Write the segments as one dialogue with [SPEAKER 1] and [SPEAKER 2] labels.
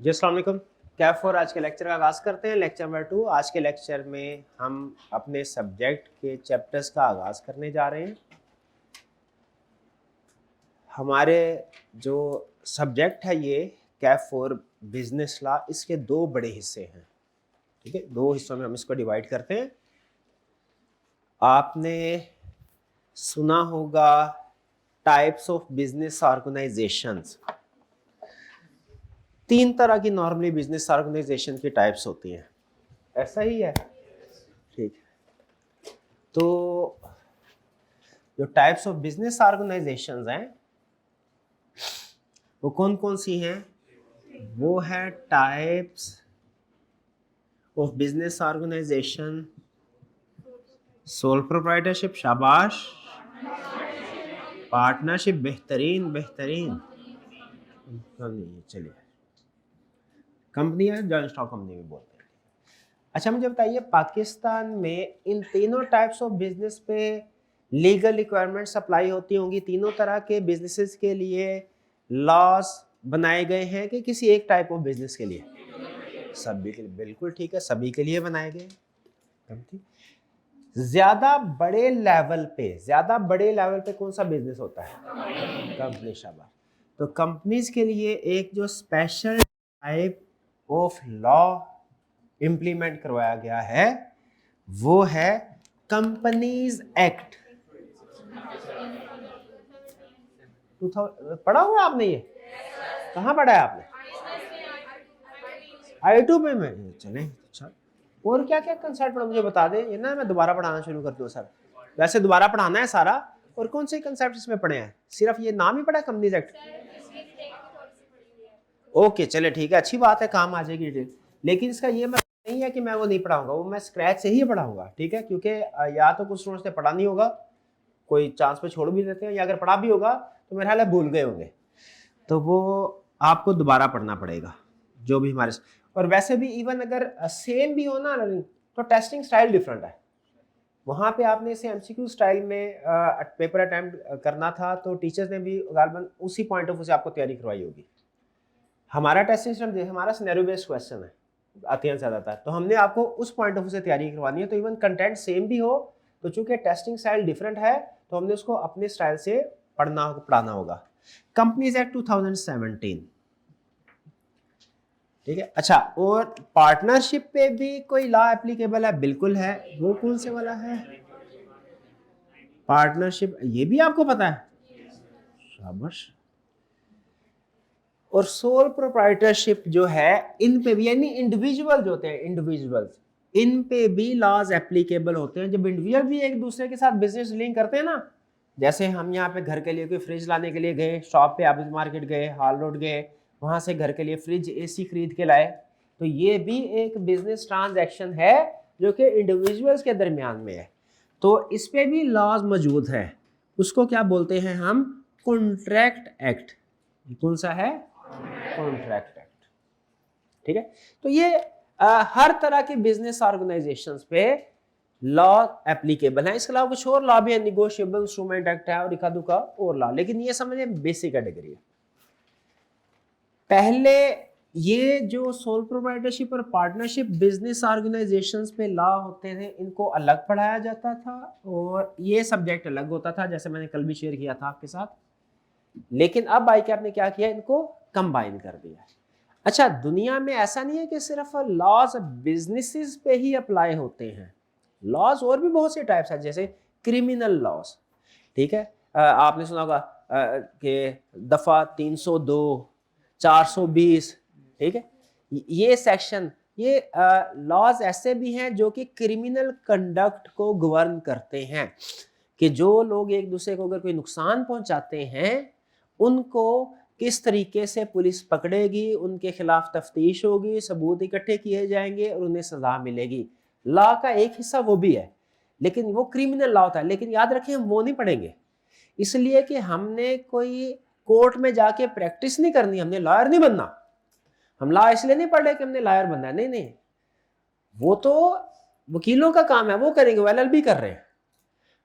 [SPEAKER 1] जी अस्सलाम वालेकुम। कैफ फॉर आज के लेक्चर का आगाज़ करते हैं। Lecture number 2। आज के लेक्चर में हम अपने सब्जेक्ट के चैप्टर्स का आगाज़ करने जा रहे हैं। हमारे जो सब्जेक्ट है ये कैफ फॉर बिजनेस लॉ, इसके दो बड़े हिस्से हैं। ठीक है, दो हिस्सों में हम इसको डिवाइड करते हैं। आपने सुना होगा टाइप्स ऑफ बिजनेस ऑर्गेनाइजेशंस। तीन तरह की नॉर्मली बिजनेस ऑर्गेनाइजेशन की टाइप्स होती हैं, ऐसा ही है। ठीक है, तो जो टाइप्स ऑफ बिजनेस ऑर्गेनाइजेशंस हैं वो कौन कौन सी हैं? वो है types of business organization, sole proprietorship, शाबाश, पार्टनरशिप, बेहतरीन बेहतरीन, चलिए कंपनी है, जॉइंट स्टॉक कंपनी भी बोलते हैं। अच्छा मुझे बताइए, पाकिस्तान में इन तीनों टाइप्स ऑफ बिजनेस पे लीगल रिक्वायरमेंट्स अप्लाई होती होंगी? तीनों तरह के बिजनेसेस के लिए लॉज बनाए गए हैं कि किसी एक टाइप ऑफ बिजनेस के लिए? सभी के लिए, बिल्कुल ठीक है, सभी के लिए बनाए गए। ज्यादा बड़े लेवल पे कौन सा बिजनेस होता है? कंपनी, शाबाश। तो कंपनीज के लिए एक जो special type of law implement करवाया गया है वो है कंपनीज एक्ट। पढ़ा हुआ है आपने? ये कहाँ पढ़ा है आपने? I2 में चले। अच्छा, और क्या क्या कंसेप्ट पढ़ा मुझे बता दें, ये ना मैं दोबारा पढ़ाना शुरू कर दूँ सर। वैसे दोबारा पढ़ाना है सारा, और कौन से कंसेप्ट इसमें पढ़े हैं? सिर्फ ये नाम ही पढ़ा है कंपनीज एक्ट? ओके चले ठीक है, अच्छी बात है, काम आ जाएगी डिटेल। लेकिन इसका ये मतलब नहीं है कि मैं वो नहीं पढ़ाऊंगा, वो मैं स्क्रैच से ही पढ़ाऊंगा। ठीक है, क्योंकि या तो कुछ स्टूडेंट्स ने पढ़ा नहीं होगा, कोई चांस पे छोड़ भी देते हैं, या अगर पढ़ा भी होगा तो मेरे ख्याल है भूल गए होंगे, तो वो आपको दोबारा पढ़ना पड़ेगा जो भी हमारे। और वैसे भी इवन अगर सेम भी हो ना लर्निंग, तो टेस्टिंग स्टाइल डिफरेंट है। वहाँ पे आपने इसे एमसीक्यू स्टाइल में पेपर अटेम्प्ट करना था, तो टीचर्स ने भी गालबन उसी पॉइंट ऑफ व्यू से आपको तैयारी करवाई होगी। हमारा टेस्टिंग सिस्टम हमारा सिनेरियो बेस्ड क्वेश्चन है, आते हैं ज़्यादातर, तो हमने आपको उस पॉइंट ऑफ व्यू से तैयारी करवानी है। तो इवन कंटेंट सेम भी हो, तो चूंकि टेस्टिंग स्टाइल डिफरेंट है, तो हमने उसको अपने स्टाइल से पढ़ाना होगा। कंपनीज एक्ट 2017, ठीक है। अच्छा, और पार्टनरशिप पे भी कोई लॉ एप्लीकेबल है? बिल्कुल है। वो कौन से वाला है? पार्टनरशिप, ये भी आपको पता है, शाबाश। और सोल प्रोप्राइटरशिप जो है, इन पे भी, यानी इंडिविजुअल जो होते हैं, इंडिविजुअल्स, इन पे भी लॉज एप्लीकेबल होते हैं। जब इंडिविजुअल भी एक दूसरे के साथ बिजनेस लिंक करते हैं ना, जैसे हम यहाँ पे घर के लिए कोई फ्रिज लाने के लिए गए, शॉप पे आप मार्केट गए, हाल रोड गए, वहां से घर के लिए फ्रिज एसी खरीद के लाए, तो ये भी एक बिजनेस ट्रांजैक्शन है जो कि इंडिविजुअल्स के दरमियान में है। तो इस पे भी लॉज मौजूद है। उसको क्या बोलते हैं हम? Contract act. कौन सा है? Contract act. ठीक है, तो ये हर तरह के बिजनेस ऑर्गेनाइजेशंस पे लॉ एप्लीकेबल है। इसके अलावा कुछ और लॉ भी है, निगोशिएबल इंस्ट्रूमेंट एक्ट है और इक्का दुक्का और लॉ, लेकिन ये समझे बेसिक कैटेगरी है। पहले ये जो सोल प्रोप्राइटरशिप और पार्टनरशिप बिजनेस ऑर्गेनाइजेशंस पे लॉ होते थे, इनको अलग पढ़ाया जाता था और ये सब्जेक्ट अलग होता था, जैसे मैंने कल भी शेयर किया था आपके साथ। लेकिन अब आई के आपने क्या किया, इनको कंबाइन कर दिया। अच्छा, दुनिया में ऐसा नहीं है कि सिर्फ लॉज बिजनेसेस पे ही अप्लाई होते हैं। लॉज और भी बहुत से टाइप्स हैं, जैसे क्रिमिनल लॉज। ठीक है, आपने सुना होगा कि दफा 302, 420, ठीक है, ये सेक्शन, ये लॉज ऐसे भी हैं जो कि क्रिमिनल कंडक्ट को गवर्न करते हैं, कि जो लोग एक दूसरे को अगर कोई नुकसान पहुंचाते हैं, उनको किस तरीके से पुलिस पकड़ेगी, उनके खिलाफ तफ्तीश होगी, सबूत इकट्ठे किए जाएंगे और उन्हें सजा मिलेगी। लॉ का एक हिस्सा वो भी है, लेकिन वो क्रिमिनल लॉ होता है। लेकिन याद रखें, हम वो नहीं पढ़ेंगे, इसलिए कि हमने कोई कोर्ट में जाके प्रैक्टिस नहीं करनी, हमने लॉयर नहीं बनना। हम लॉ इसलिए नहीं पढ़ रहे कि हमने लॉयर बनना है, नहीं नहीं, वो तो वकीलों का काम है, वो करेंगे, वो एलएलबी कर रहे हैं।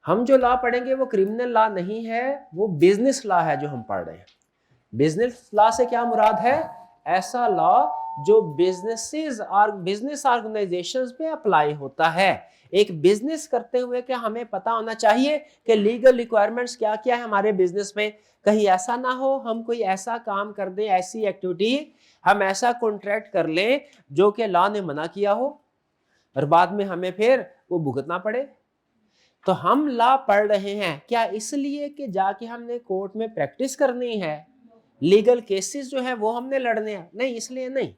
[SPEAKER 1] हम जो लॉ पढ़ेंगे वो क्रिमिनल लॉ नहीं है, वो बिजनेस लॉ है जो हम पढ़ रहे हैं। बिजनेस लॉ से क्या मुराद है? ऐसा लॉ जो बिजनेस ऑर्गेनाइजेशंस पे अप्लाई होता है। एक बिजनेस करते हुए क्या हमें पता होना चाहिए कि लीगल रिक्वायरमेंट्स क्या क्या है हमारे बिजनेस में। कहीं ऐसा ना हो हम कोई ऐसा काम कर दें, ऐसी एक्टिविटी हम ऐसा कॉन्ट्रैक्ट कर लें जो कि लॉ ने मना किया हो और बाद में हमें फिर वो भुगतना पड़े। तो हम लॉ पढ़ रहे हैं क्या इसलिए कि जाके हमने कोर्ट में प्रैक्टिस करनी है, लीगल केसेस जो है वो हमने लड़ने हैं? नहीं, इसलिए नहीं।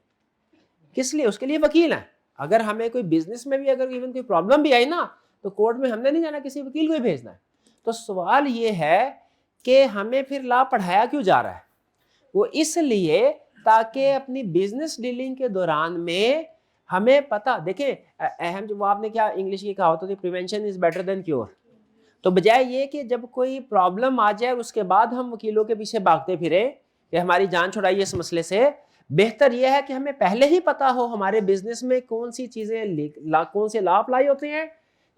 [SPEAKER 1] किस लिए? उसके लिए वकील है। अगर हमें कोई बिजनेस में भी अगर इवन कोई प्रॉब्लम भी आई ना तो कोर्ट में हमने नहीं जाना, किसी वकील को ही भेजना है। तो सवाल ये है कि हमें फिर लॉ पढ़ाया क्यों जा रहा है? वो इसलिए ताकि अपनी बिजनेस डीलिंग के दौरान में हमें पता, देखें अहम जो आपने क्या इंग्लिश की कहावत होती है, prevention is better than cure. तो बजाय ये कि जब कोई प्रॉब्लम आ जाए उसके बाद हम वकीलों के पीछे भागते फिरे कि हमारी जान छुड़ाइए इस मसले से, बेहतर यह है कि हमें पहले ही पता हो हमारे बिजनेस में कौन सी चीजें कौन से लॉ अप्लाई होते हैं,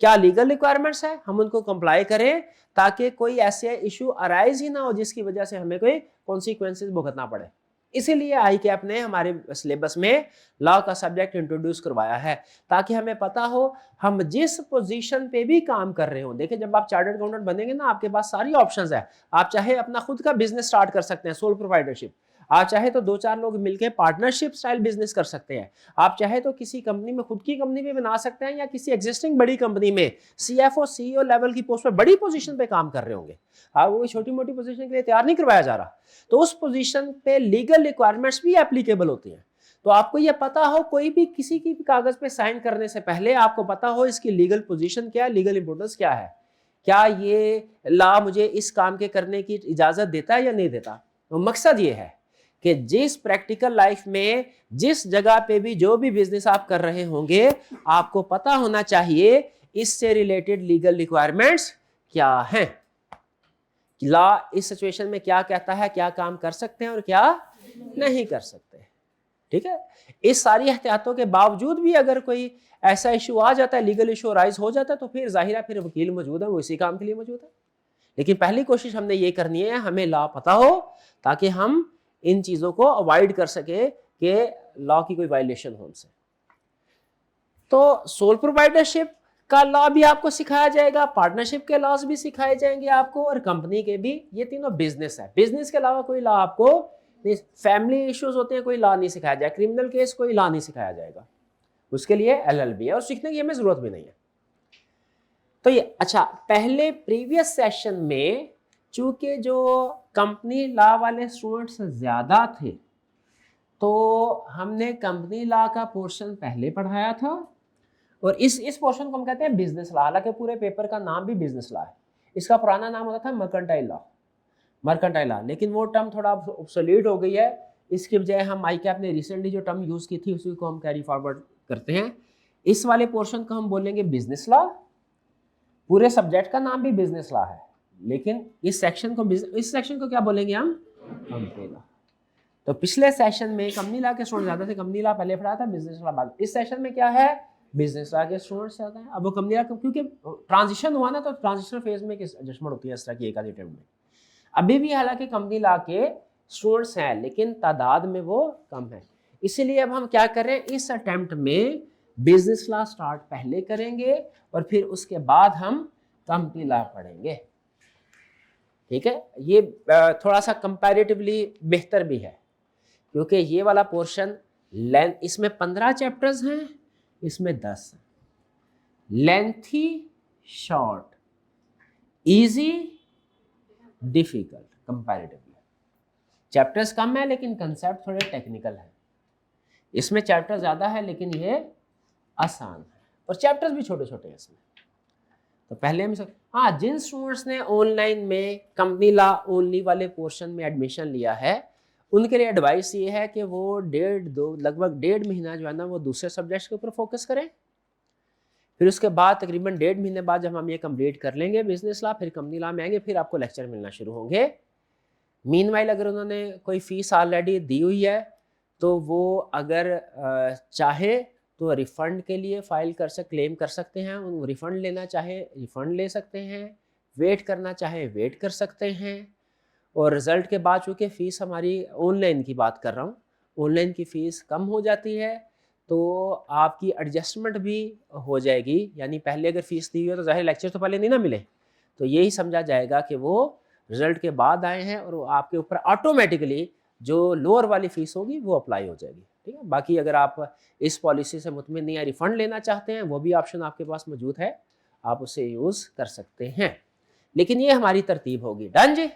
[SPEAKER 1] क्या लीगल रिक्वायरमेंट्स है, हम उनको कंप्लाई करें ताकि कोई ऐसे इशू अराइज ही ना हो जिसकी वजह से हमें कोई कॉन्सिक्वेंसेस भुगतना पड़े। इसीलिए आई कैप ने हमारे सिलेबस में लॉ का सब्जेक्ट इंट्रोड्यूस करवाया है ताकि हमें पता हो हम जिस पोजीशन पे भी काम कर रहे हो। देखिए जब आप चार्टर्ड अकाउंटेंट बनेंगे ना आपके पास सारी ऑप्शंस है। आप चाहे अपना खुद का बिजनेस स्टार्ट कर सकते हैं, सोल प्रोप्राइटरशिप। आप चाहे तो 2-4 लोग मिलकर पार्टनरशिप स्टाइल बिजनेस कर सकते हैं। आप चाहे तो किसी कंपनी में खुद की कंपनी भी बना सकते हैं या किसी एग्जिस्टिंग बड़ी कंपनी में सीएफओ सीईओ लेवल की पोस्ट पर बड़ी पोजीशन पे काम कर रहे होंगे। आप वो छोटी मोटी पोजीशन के लिए तैयार नहीं करवाया जा रहा। तो उस पोजीशन पे लीगल रिक्वायरमेंट्स भी एप्लीकेबल होती हैं। तो आपको यह पता हो कोई भी किसी की भी कागज पे साइन करने से पहले आपको पता हो इसकी लीगल पोजीशन क्या है, लीगल इंपोर्टेंस क्या है, क्या ये लॉ मुझे इस काम के करने की इजाजत देता है या नहीं देता। तो मकसद ये है कि जिस प्रैक्टिकल लाइफ में जिस जगह पे भी जो भी बिजनेस आप कर रहे होंगे आपको पता होना चाहिए इससे रिलेटेड लीगल रिक्वायरमेंट्स क्या हैं, लॉ इस सिचुएशन में क्या कहता है, क्या काम कर सकते हैं और क्या नहीं कर सकते। ठीक है, इस सारी एहतियातों के बावजूद भी अगर कोई ऐसा इशू आ जाता है, लीगल इशू राइज हो जाता है, तो फिर जाहिर है फिर वकील मौजूद है, वो इसी काम के लिए मौजूद है। लेकिन पहली कोशिश हमने ये करनी है हमें लॉ पता हो ताकि हम इन चीजों को अवॉइड कर सके कि लॉ की कोई वायलेशन हो उनसे। तो सोल प्रोप्राइटरशिप का लॉ भी आपको सिखाया जाएगा, पार्टनरशिप के लॉज भी सिखाए जाएंगे आपको और कंपनी के भी। ये तीनों बिजनेस है, बिजनेस के अलावा कोई लॉ आपको नहीं। फैमिली इश्यूज होते हैं कोई लॉ नहीं सिखाया जाएगा, क्रिमिनल केस कोई लॉ नहीं सिखाया जाएगा, उसके लिए एलएलबी है और सीखने की हमें जरूरत भी नहीं है। तो ये अच्छा, पहले प्रीवियस सेशन में चूंकि जो कंपनी लॉ वाले स्टूडेंट्स ज्यादा थे तो हमने कंपनी लॉ का पोर्शन पहले पढ़ाया था और इस पोर्शन को हम कहते हैं बिजनेस लॉ। हालांकि पूरे पेपर का नाम भी बिजनेस लॉ है, इसका पुराना नाम होता था मर्केंटाइल लॉ, लेकिन वो टर्म थोड़ा ऑब्सोलीट हो गई है। इसके बजाय हम ICAP ने रिसेंटली जो टर्म यूज की थी उसी को हम कैरी फॉरवर्ड करते हैं। इस वाले पोर्शन को हम बोलेंगे बिजनेस लॉ, पूरे सब्जेक्ट का नाम भी बिजनेस लॉ है, लेकिन इस सेक्शन को क्या बोलेंगे हम, कंपनी लॉ। तो पिछले सेशन में कंपनी लॉ के स्टूडेंट ज्यादा थे, कंपनी लॉ पहले पढ़ा था, बिजनेस लॉ बाद। इस सेशन में क्या है, बिजनेस लॉ के स्टूडेंट्स ज्यादा हैं। अब वो कंपनी लॉ क्योंकि ट्रांजिशन हुआ ना, तो ट्रांजिशन फेज में एडजस्टमेंट होती है इस तरह की एक आधी टर्म में। अभी भी हालांकि कंपनी लॉ के स्टूडेंट्स हैं लेकिन तादाद में वो कम है, इसीलिए अब हम क्या करें, इस अटेम्प्ट में बिजनेस लॉ स्टार्ट पहले करेंगे और फिर उसके बाद हम कंपनी लॉ पढ़ेंगे। ठीक है, ये थोड़ा सा कंपैरेटिवली बेहतर भी है क्योंकि ये वाला पोर्शन लेंथ, इसमें 15 चैप्टर्स हैं, इसमें 10 हैं। Lengthy, short, easy, difficult comparatively. Chapters कम है लेकिन कंसेप्ट थोड़े टेक्निकल है। इसमें चैप्टर ज्यादा है लेकिन ये आसान है और चैप्टर्स भी छोटे छोटे हैं इसमें। तो पहले हम हाँ, जिन स्टूडेंट्स ने ऑनलाइन में कंपनी लॉ ओनली वाले पोर्शन में एडमिशन लिया है उनके लिए एडवाइस ये है कि वो लगभग 1.5 महीना जो है ना वो दूसरे सब्जेक्ट्स के ऊपर फोकस करें। फिर उसके बाद तकरीबन 1.5 महीने बाद जब हम ये कंप्लीट कर लेंगे बिजनेस लॉ, फिर कंपनी लॉ में आएंगे, फिर आपको लेक्चर मिलना शुरू होंगे। मीनवाइल अगर उन्होंने कोई फीस ऑलरेडी दी हुई है तो वो अगर चाहे तो रिफ़ंड के लिए क्लेम कर सकते हैं, उन रिफ़ंड लेना चाहे रिफ़ंड ले सकते हैं, वेट करना चाहे वेट कर सकते हैं। और रिज़ल्ट के बाद चूँकि फ़ीस हमारी ऑनलाइन की बात कर रहा हूँ, ऑनलाइन की फ़ीस कम हो जाती है तो आपकी एडजस्टमेंट भी हो जाएगी, यानी पहले अगर फ़ीस दी हुई है तो ज़ाहिर लेक्चर तो पहले नहीं ना मिले, तो यही समझा जाएगा कि वो रिज़ल्ट के बाद आए हैं और वो आपके ऊपर ऑटोमेटिकली जो लोअर वाली फ़ीस होगी वो अप्लाई हो जाएगी, ठीक है। बाकी अगर आप इस पॉलिसी से मुतमिन नहीं या रिफ़ंड लेना चाहते हैं, वो भी ऑप्शन आपके पास मौजूद है, आप उसे यूज़ कर सकते हैं। लेकिन ये हमारी तरतीब होगी। डन जी,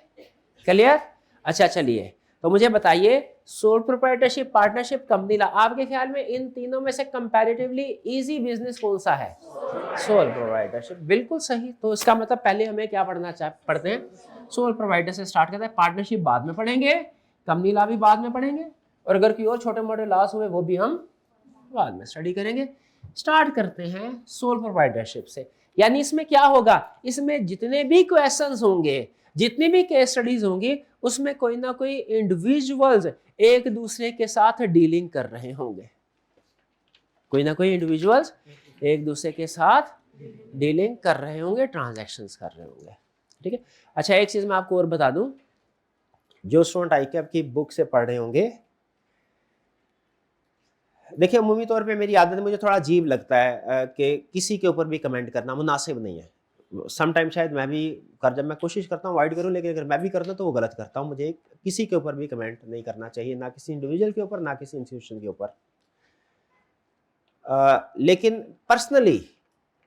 [SPEAKER 1] क्लियर? अच्छा चलिए, तो मुझे बताइए sole proprietorship, partnership, company law, आपके ख्याल में इन तीनों में से कंपैरेटिवली इजी बिजनेस कौन सा है? सोल प्रोप्राइटरशिप, बिल्कुल सही। तो इसका मतलब पहले हमें क्या पढ़ते हैं? सोल प्रोप्राइटर से स्टार्ट करते हैं, पार्टनरशिप बाद में पढ़ेंगे, कंपनी लॉ भी बाद में पढ़ेंगे, और अगर कोई और छोटे मोटे लॉस हुए वो भी हम बाद में स्टडी करेंगे। स्टार्ट करते हैं सोल प्रोप्राइटरशिप से। यानी इसमें क्या होगा, इसमें जितने भी क्वेश्चंस होंगे, जितनी भी केस स्टडीज होंगी, उसमें कोई ना कोई इंडिविजुअल्स एक दूसरे के साथ डीलिंग कर रहे होंगे, कोई ना कोई इंडिविजुअल्स एक दूसरे के साथ डीलिंग कर रहे होंगे, ट्रांजैक्शंस कर रहे होंगे, ठीक है। अच्छा, एक चीज मैं आपको और बता दूं, जो स्टूडेंट आईकैप की बुक से पढ़ रहे होंगे, देखिए अमूमी तौर पे मेरी आदत, मुझे थोड़ा अजीब लगता है कि किसी के ऊपर भी कमेंट करना मुनासिब नहीं है। समटाइम शायद मैं भी जब मैं कोशिश करता हूँ अवॉइड करूँ, लेकिन अगर मैं भी करता हूँ तो वो गलत करता हूँ। मुझे किसी के ऊपर भी कमेंट नहीं करना चाहिए, ना किसी इंडिविजुअल के ऊपर, ना किसी इंस्टीट्यूशन के ऊपर। लेकिन पर्सनली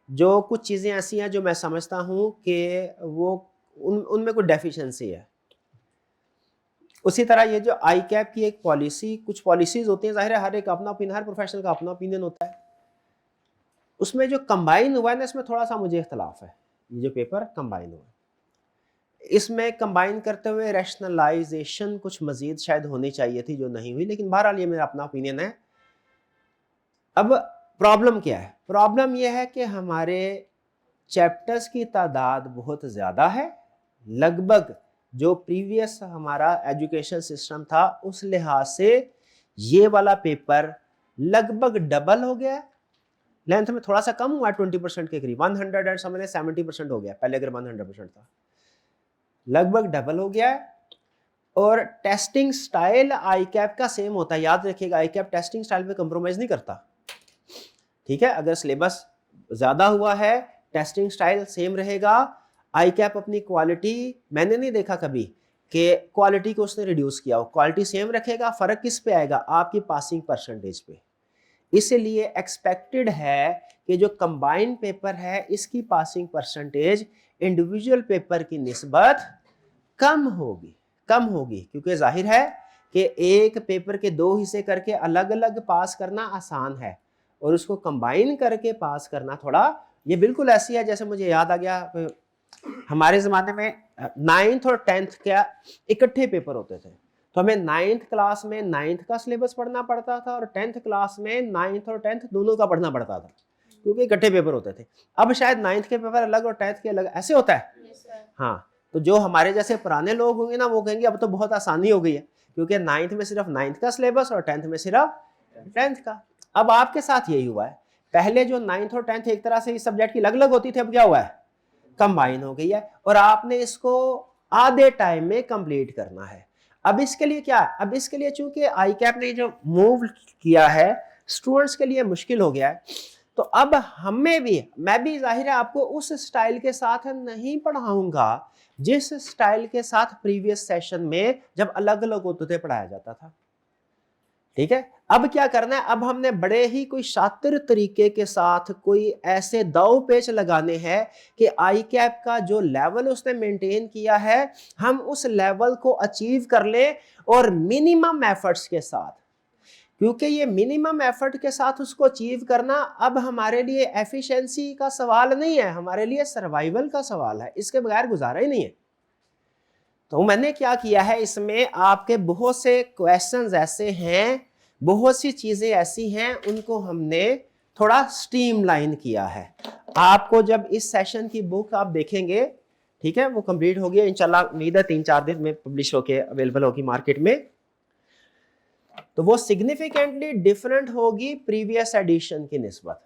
[SPEAKER 1] जो कुछ चीज़ें ऐसी हैं जो मैं समझता हूँ कि वो उनमें कोई डेफिशिएंसी है। उसी तरह ये जो आई कैप की एक पॉलिसी, कुछ पॉलिसीज होती हैं, जाहिर है हर एक अपना ओपिनियन, हर प्रोफेशनल का अपना ओपिनियन होता है। उसमें जो कंबाइन हुआ है ना, इसमें थोड़ा सा मुझे इख्तलाफ है। ये जो पेपर कंबाइन हुआ है, इसमें कंबाइन करते हुए रैशनलाइजेशन कुछ मजीद शायद होनी चाहिए थी, जो नहीं हुई, लेकिन बहरहाल ये मेरा अपना ओपिनियन है। अब प्रॉब्लम क्या है? प्रॉब्लम यह है कि हमारे चैप्टर्स की तादाद बहुत ज़्यादा है, लगभग जो प्रीवियस हमारा एजुकेशन सिस्टम था उस लिहाज से ये वाला पेपर लगभग डबल हो गया। लेंथ में थोड़ा सा कम हुआ 20% के करीब, 100 और समझ 70% हो गया, पहले अगर 100% था, लगभग डबल हो गया है। और टेस्टिंग स्टाइल आई कैप का सेम होता है, याद रखिएगा, आई कैप टेस्टिंग स्टाइल में कंप्रोमाइज नहीं करता, ठीक है। अगर सिलेबस ज्यादा हुआ है, टेस्टिंग स्टाइल सेम रहेगा। आई कैप अपनी क्वालिटी, मैंने नहीं देखा कभी कि क्वालिटी को उसने रिड्यूस किया हो, क्वालिटी सेम रखेगा। फर्क किस पे आएगा? आपकी पासिंग परसेंटेज पे। इसलिए एक्सपेक्टेड है कि जो कंबाइंड पेपर है इसकी पासिंग परसेंटेज इंडिविजुअल पेपर की निस्बत कम होगी, क्योंकि जाहिर है कि एक पेपर के दो हिस्से करके अलग अलग पास करना आसान है, और उसको कंबाइन करके पास करना थोड़ा, ये बिल्कुल ऐसी है जैसे मुझे याद आ गया, हमारे ज़माने में 9th और 10th का इकट्ठे पेपर होते थे, तो हमें 9th क्लास में 9th का सिलेबस पढ़ना पड़ता था और 10th क्लास में 9th और 10th दोनों का पढ़ना पड़ता था, क्योंकि इकट्ठे पेपर होते थे। अब शायद 9th के पेपर अलग और 10th के अलग, ऐसे होता है। हाँ, तो जो हमारे जैसे पुराने लोग होंगे ना, वो कहेंगे अब तो बहुत आसानी हो गई है, क्योंकि 9th में सिर्फ 9th का सिलेबस और 10th में सिर्फ 10th का। अब आपके साथ यही हुआ है, पहले जो 9th और 10th एक तरह से इस सब्जेक्ट की अलग अलग होती थी, अब क्या हुआ है? कंबाइन हो गई है, और आपने इसको आधे टाइम में कंप्लीट करना है। अब इसके लिए क्या? अब इसके लिए चूंकि आई कैप ने जो मूव किया है, स्टूडेंट्स के लिए मुश्किल हो गया है, तो अब हमें भी, मैं भी जाहिर है आपको उस स्टाइल के साथ नहीं पढ़ाऊंगा जिस स्टाइल के साथ प्रीवियस सेशन में जब अलग अलग होते थे पढ़ाया जाता था, ठीक है। अब क्या करना है? अब हमने बड़े ही कोई शातिर तरीके के साथ कोई ऐसे दाव पेच लगाने हैं कि आई कैप का जो लेवल उसने मेंटेन किया है, हम उस लेवल को अचीव कर ले, और मिनिमम एफर्ट्स के साथ, क्योंकि ये मिनिमम एफर्ट के साथ उसको अचीव करना अब हमारे लिए एफिशिएंसी का सवाल नहीं है, हमारे लिए सर्वाइवल का सवाल है, इसके बगैर गुजारा ही नहीं है। तो मैंने क्या किया है, इसमें आपके बहुत से क्वेश्चंस ऐसे हैं, बहुत सी चीजें ऐसी हैं, उनको हमने थोड़ा स्ट्रीमलाइन किया है। आपको जब इस सेशन की बुक आप देखेंगे, ठीक है, वो कंप्लीट हो गया इंशाल्लाह, उम्मीद है 3-4 दिन में पब्लिश होके अवेलेबल होगी मार्केट में, तो वो सिग्निफिकेंटली डिफरेंट होगी प्रीवियस एडिशन की निस्बत,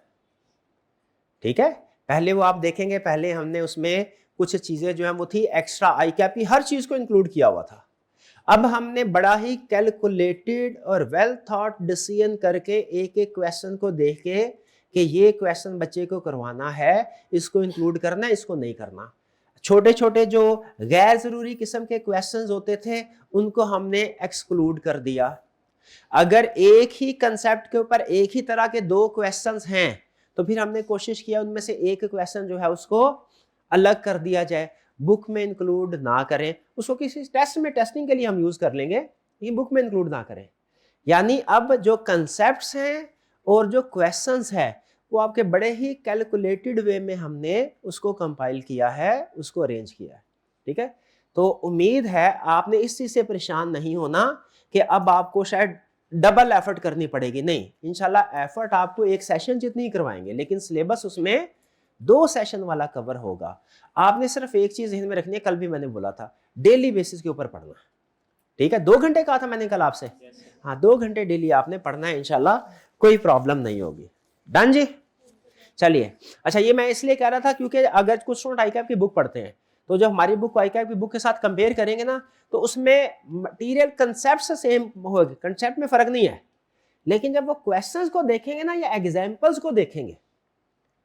[SPEAKER 1] ठीक है। पहले वो आप देखेंगे, पहले हमने उसमें कुछ चीजें जो है वो थी एक्स्ट्रा, आई कैप की हर चीज को इंक्लूड किया हुआ था। अब हमने बड़ा ही कैलकुलेटेड और वेल थॉट डिसीजन करके एक एक क्वेश्चन को देख के कि ये क्वेश्चन बच्चे को करवाना है, इसको इंक्लूड करना है, इसको नहीं करना। छोटे छोटे जो गैर जरूरी किस्म के क्वेश्चंस होते थे उनको हमने एक्सक्लूड कर दिया। अगर एक ही कंसेप्ट के ऊपर एक ही तरह के दो क्वेश्चंस हैं तो फिर हमने कोशिश किया उनमें से एक क्वेश्चन जो है उसको अलग कर दिया जाए, बुक में इंक्लूड ना करें, उसको किसी टेस्ट में टेस्टिंग के लिए हम यूज कर लेंगे, ये बुक में इंक्लूड ना करें। यानी अब जो कंसेप्ट्स हैं और जो क्वेश्चंस है वो आपके बड़े ही कैलकुलेटेड वे में हमने उसको कंपाइल किया है, उसको अरेंज किया है। ठीक है, तो उम्मीद है आपने इस चीज से परेशान नहीं होना कि अब आपको शायद डबल एफर्ट करनी पड़ेगी। नहीं, इंशाल्लाह एफर्ट आपको एक सेशन जितनी ही करवाएंगे, लेकिन सिलेबस उसमें 2 सेशन वाला कवर होगा। आपने सिर्फ एक चीज ध्यान में रखनी है, कल भी मैंने बोला था, डेली बेसिस के ऊपर पढ़ना। ठीक है, 2 घंटे कहा था मैंने कल आपसे। हाँ, 2 घंटे डेली आपने पढ़ना है, इंशाल्लाह कोई प्रॉब्लम नहीं होगी। डन जी, चलिए। अच्छा, ये मैं इसलिए कह रहा था क्योंकि अगर कुछ स्टूडेंट आईकैप की बुक पढ़ते हैं तो जब हमारी बुक को आईकैप की बुक के साथ कंपेयर करेंगे ना तो उसमें मटेरियल कंसेप्ट सेम होगा, कंसेप्ट में फर्क नहीं है, लेकिन जब वो क्वेश्चंस को देखेंगे ना या एग्जांपल्स को देखेंगे,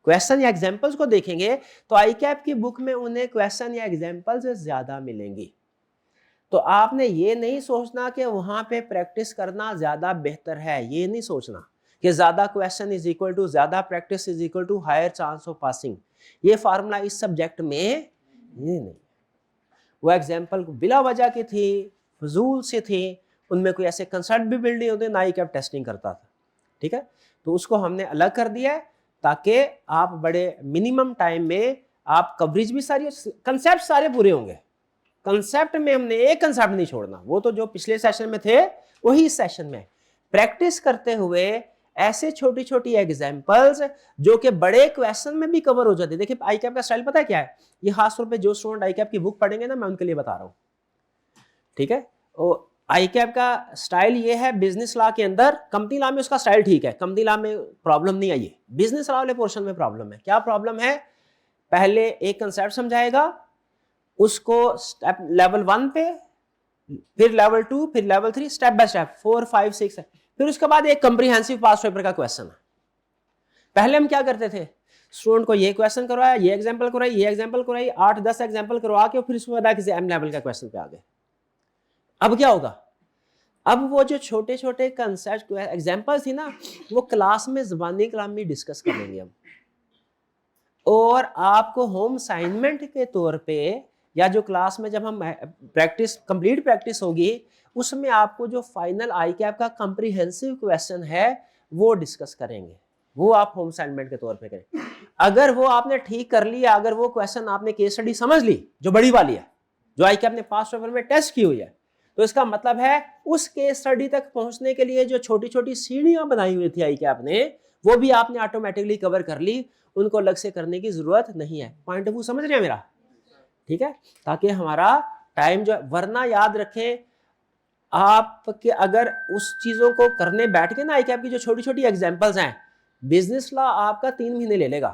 [SPEAKER 1] क्वेश्चन या एग्जांपल्स को देखेंगे तो आईकैप की बुक में उन्हें क्वेश्चन या एग्जांपल्स ज्यादा मिलेंगी। तो आपने ये नहीं सोचना कि वहां पे प्रैक्टिस करना ज्यादा बेहतर है, ये नहीं सोचना कि ज्यादा क्वेश्चन इज इक्वल टू ज्यादा practice is equal to higher chance of passing. ये फार्मूला इस सब्जेक्ट में ये नहीं। वो एग्जांपल बिला वजह की थी, फजूल से थी, उनमें कोई ऐसे कंसेप्ट भी बिल्ड नहीं होते, ना ही कैप टेस्टिंग करता था। ठीक है, तो उसको हमने अलग कर दिया है ताकि आप बड़े मिनिमम टाइम में आप कवरेज भी सारी, कंसेप्ट सारे पूरे होंगे। कंसेप्ट में हमने एक कंसेप्ट नहीं छोड़ना, वो तो जो पिछले सेशन में थे वही इस सेशन में प्रैक्टिस करते हुए ऐसे छोटी छोटी एग्जांपल्स जो कि बड़े क्वेश्चन में भी कवर हो जाते। देखिए आईकैप का स्टाइल पता है क्या है, ये खास तौर पे जो स्टूडेंट आईकैप की बुक पढ़ेंगे ना मैं उनके लिए बता रहा हूँ। ठीक है, आईकैप का स्टाइल ये है, बिजनेस लॉ के अंदर, कंपनी लॉ में उसका स्टाइल ठीक है, कंपनी लॉ में प्रॉब्लम नहीं आई है, बिजनेस लॉ वाले पोर्शन में प्रॉब्लम है। क्या प्रॉब्लम है, पहले एक कंसेप्ट समझाएगा, उसको स्टेप लेवल 1 पे, फिर लेवल 2, फिर लेवल 3, स्टेप बाय स्टेप 4, 5, 6 है। फिर उसके बाद एक कंप्रीहेंसिव पास्ट पेपर का क्वेश्चन है। पहले हम क्या करते थे, स्टूडेंट को ये क्वेश्चन करवाया, ये एग्जांपल करवाई, ये एग्जांपल करवाई, 8-10 एग्जांपल करवा के फिर उसके बाद किसी एम लेवल का क्वेश्चन पे आ गए। अब क्या होगा, अब वो जो छोटे छोटे कंसेप्ट एग्जांपल्स थी ना वो क्लास में ज़बानी कलाम में डिस्कस करेंगे हम, और आपको होम असाइनमेंट के तौर पे या जो क्लास में जब हम प्रैक्टिस कंप्लीट प्रैक्टिस होगी उसमें आपको जो फाइनल आईकैप का कंप्रीहेंसिव क्वेश्चन है वो डिस्कस करेंगे, वो आप होम असाइनमेंट के तौर पे करें। अगर वो आपने ठीक कर लिया, अगर वो क्वेश्चन आपने केस स्टडी समझ ली जो बड़ी वाली है, जो आईकैप ने पास्ट पेपर में टेस्ट की हुई है, तो इसका मतलब है उस केस स्टडी तक पहुंचने के लिए जो छोटी छोटी सीढ़ियां बनाई हुई थी आईकैप ने, वो भी आपने ऑटोमेटिकली कवर कर ली, उनको अलग से करने की जरूरत नहीं है। पॉइंट ऑफ व्यू समझ रहे हैं मेरा? ठीक है, ताकि हमारा टाइम जो, वरना याद रखें आपके अगर उस चीजों को करने बैठ के ना आईकैप की जो छोटी छोटी एग्जांपल्स हैं, बिजनेस लॉ आपका 3 महीने ले लेगा,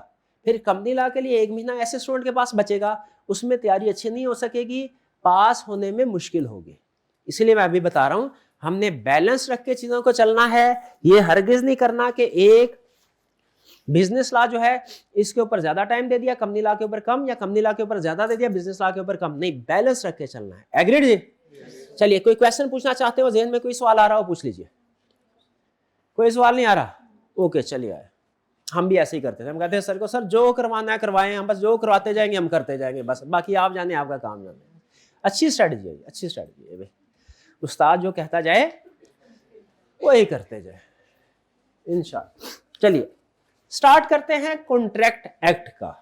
[SPEAKER 1] फिर कंपनी लॉ के लिए 1 महीना ऐसे स्टूडेंट के पास बचेगा, उसमें तैयारी अच्छी नहीं हो सकेगी, पास होने में मुश्किल होगी। इसलिए मैं अभी बता रहा हूं हमने बैलेंस रख के चीजों को चलना है। ये हरगिज नहीं करना कि एक बिजनेस लॉ जो है इसके ऊपर ज्यादा टाइम दे दिया, कंपनी लॉ के ऊपर कम, या कंपनी लॉ के ऊपर ज्यादा दे दिया, बिजनेस लॉ के ऊपर कम, नहीं, बैलेंस रख के चलना है। एग्रीड जी? चलिए, कोई क्वेश्चन पूछना चाहते हो, ज़हन में कोई सवाल आ रहा हो पूछ लीजिए। कोई सवाल नहीं आ रहा? ओके, चलिए। हम भी ऐसे ही करते थे, हम कहते हैं सर को, सर जो करवाना है करवाएं, हम बस जो करवाते जाएंगे हम करते जाएंगे, बस बाकी आप जाने, आपका काम जाने। अच्छी स्ट्रेटजी है, अच्छी स्ट्रेटजी है भाई, उस्ताद जो कहता जाए वही करते जाए इंशाल्लाह। चलिए स्टार्ट करते हैं कॉन्ट्रैक्ट एक्ट का।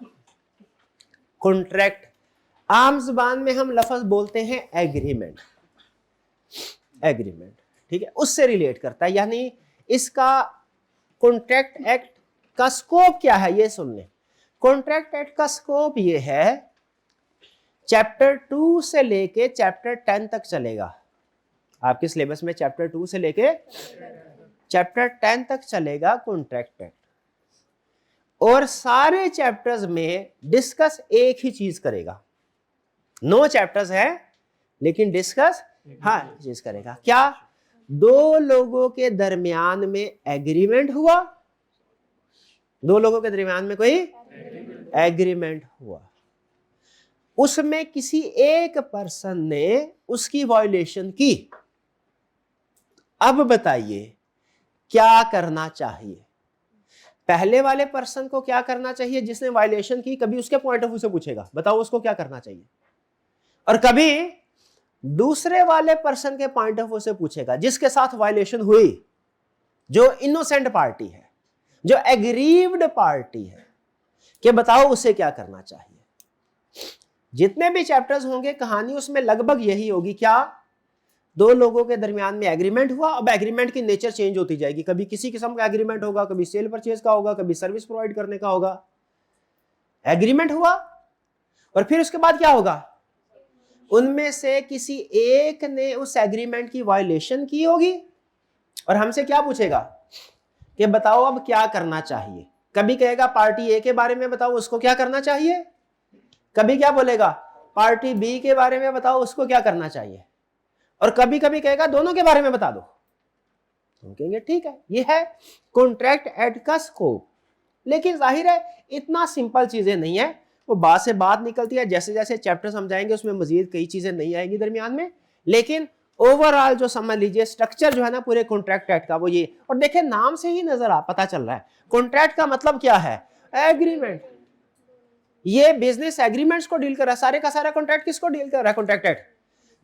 [SPEAKER 1] कॉन्ट्रैक्ट आम जुबान में हम लफ्ज बोलते हैं एग्रीमेंट, एग्रीमेंट, ठीक है, उससे रिलेट करता है। यानी इसका कॉन्ट्रैक्ट एक्ट का स्कोप क्या है ये सुन लें। कॉन्ट्रैक्ट एक्ट का स्कोप ये है, चैप्टर 2 से लेके चैप्टर 10 तक चलेगा। आपके सिलेबस में चैप्टर 2 से लेके चैप्टर 10 तक चलेगा कॉन्ट्रैक्ट एक्ट, और सारे चैप्टर्स में डिस्कस एक ही चीज करेगा। 9 चैप्टर्स है लेकिन डिस्कस हाँ चीज करेगा क्या, दो लोगों के दरमियान में एग्रीमेंट हुआ, दो लोगों के दरमियान में कोई एग्रीमेंट हुआ, उसमें किसी एक पर्सन ने उसकी वायलेशन की, अब बताइए क्या करना चाहिए। पहले वाले पर्सन को क्या करना चाहिए जिसने वायलेशन की, कभी उसके पॉइंट ऑफ व्यू से पूछेगा बताओ उसको क्या करना चाहिए, और कभी दूसरे वाले पर्सन के पॉइंट ऑफ व्यू से पूछेगा जिसके साथ वायलेशन हुई, जो इनोसेंट पार्टी है, जो एग्रीव्ड पार्टी है, कि बताओ उसे क्या करना चाहिए। जितने भी चैप्टर्स होंगे कहानी उसमें लगभग यही होगी, क्या दो लोगों के दरमियान में एग्रीमेंट हुआ, अब एग्रीमेंट की नेचर चेंज होती जाएगी, कभी किसी किस्म का एग्रीमेंट होगा, कभी सेल परचेज का होगा, कभी सर्विस प्रोवाइड करने का होगा। एग्रीमेंट हुआ और फिर उसके बाद क्या होगा, उनमें से किसी एक ने उस एग्रीमेंट की वायलेशन की होगी और हमसे क्या पूछेगा कि बताओ अब क्या करना चाहिए। कभी कहेगा पार्टी ए के बारे में बताओ उसको क्या करना चाहिए, कभी क्या बोलेगा पार्टी बी के बारे में बताओ उसको क्या करना चाहिए, और कभी कभी कहेगा दोनों के बारे में बता दो। हम कहेंगे ठीक है, ये है कॉन्ट्रैक्ट एक्ट का स्कोप। लेकिन जाहिर है इतना सिंपल चीजें नहीं है, वो बात से बात निकलती है, जैसे जैसे चैप्टर समझाएंगे उसमें मजीद कई चीजें नहीं आएंगी दरमियान में, लेकिन ओवरऑल जो समझ लीजिए स्ट्रक्चर जो है ना पूरे कॉन्ट्रैक्ट एक्ट का वो ये। और देखें नाम से ही नजर पता चल रहा है कॉन्ट्रैक्ट का मतलब क्या है, एग्रीमेंट। ये बिजनेस एग्रीमेंट्स को डील कर रहा है, सारे का सारा कॉन्ट्रैक्ट किसको डील कर रहा है, कॉन्ट्रैक्ट एक्ट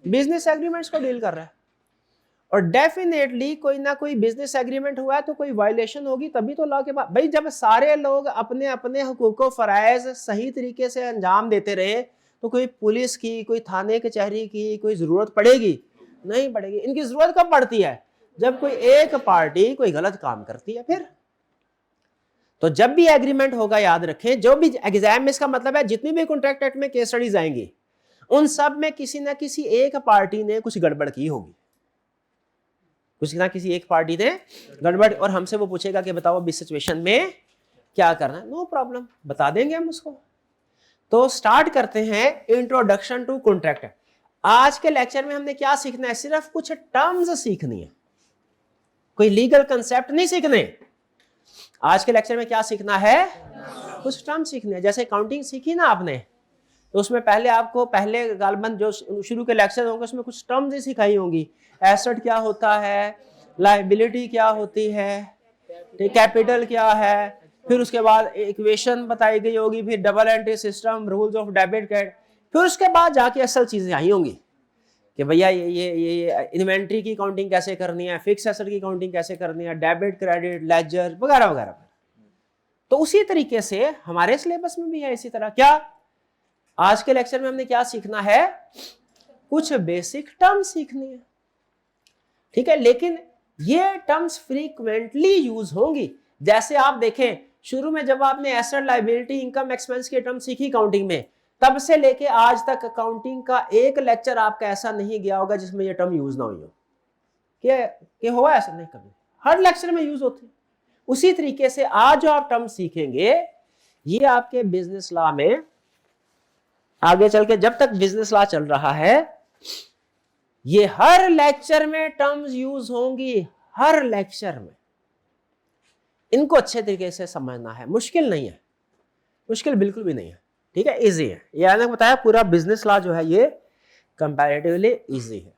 [SPEAKER 1] बिजनेस एग्रीमेंट्स को डील कर रहा है। और डेफिनेटली कोई ना कोई बिजनेस एग्रीमेंट हुआ है तो कोई वायलेशन होगी, तभी तो लॉ के बाद भाई जब सारे लोग अपने अपने हुकूक फराइज सही तरीके से अंजाम देते रहे तो कोई पुलिस की, कोई थाने कचहरी की कोई जरूरत पड़ेगी, नहीं पड़ेगी। इनकी जरूरत कब पड़ती है, जब कोई एक पार्टी कोई गलत काम करती है। फिर तो जब भी एग्रीमेंट होगा याद रखें, जो भी एग्जाम में इसका मतलब है जितनी भी कॉन्ट्रैक्ट एक्ट में केस स्टडीज आएंगी उन सब में किसी ना किसी एक पार्टी ने कुछ गड़बड़ की होगी, कुछ ना किसी एक पार्टी ने गड़बड़, और हमसे वो पूछेगा कि बताओ अब इस सिचुएशन में क्या करना है। नो प्रॉब्लम, बता देंगे हम उसको। तो स्टार्ट करते हैं इंट्रोडक्शन टू कॉन्ट्रैक्ट। आज के लेक्चर में हमने क्या सीखना है, सिर्फ कुछ टर्म्स सीखनी है, कोई लीगल कंसेप्ट नहीं सीखने। आज के लेक्चर में क्या सीखना है, कुछ टर्म्स सीखने हैं। जैसे अकाउंटिंग सीखी ना आपने, तो उसमें पहले आपको पहले गालबन जो शुरू के लेक्चर होंगे उसमें कुछ टर्म्स ही सिखाई होंगी। एसेट क्या होता है, लायबिलिटी क्या होती है, कैपिटल क्या है, फिर उसके बाद इक्वेशन बताई गई होगी, फिर double entry system, rules of debit credit, फिर उसके बाद जाके असल चीजें आई होंगी कि भैया ये इन्वेंट्री की काउंटिंग कैसे करनी है, फिक्स एसेट की काउंटिंग कैसे करनी है, डेबिट क्रेडिट लेजर वगैरह वगैरह। तो उसी तरीके से हमारे सिलेबस में भी है इसी तरह। क्या आज के लेक्चर में हमने क्या सीखना है, कुछ बेसिक टर्म्स सीखनी है, ठीक है। लेकिन ये टर्म्स फ्रीक्वेंटली यूज होंगी। जैसे आप देखें शुरू में जब आपने एसेट लायबिलिटी इनकम एक्सपेंस की टर्म सीखी काउंटिंग में, तब से लेके आज तक अकाउंटिंग का एक लेक्चर आपका ऐसा नहीं गया होगा जिसमें ये टर्म यूज ना हुई हो। कि हुआ ऐसा नहीं, कभी हर लेक्चर में यूज होती है। उसी तरीके से आज जो आप टर्म सीखेंगे ये आपके बिजनेस लॉ में आगे चल के, जब तक बिजनेस लॉ चल रहा है, ये हर लेक्चर में टर्म्स यूज होंगी, हर लेक्चर में। इनको अच्छे तरीके से समझना है, मुश्किल नहीं है, मुश्किल बिल्कुल भी नहीं है, ठीक है, इजी है। ये मैंने बताया पूरा बिजनेस लॉ जो है ये कंपैरेटिवली इजी है।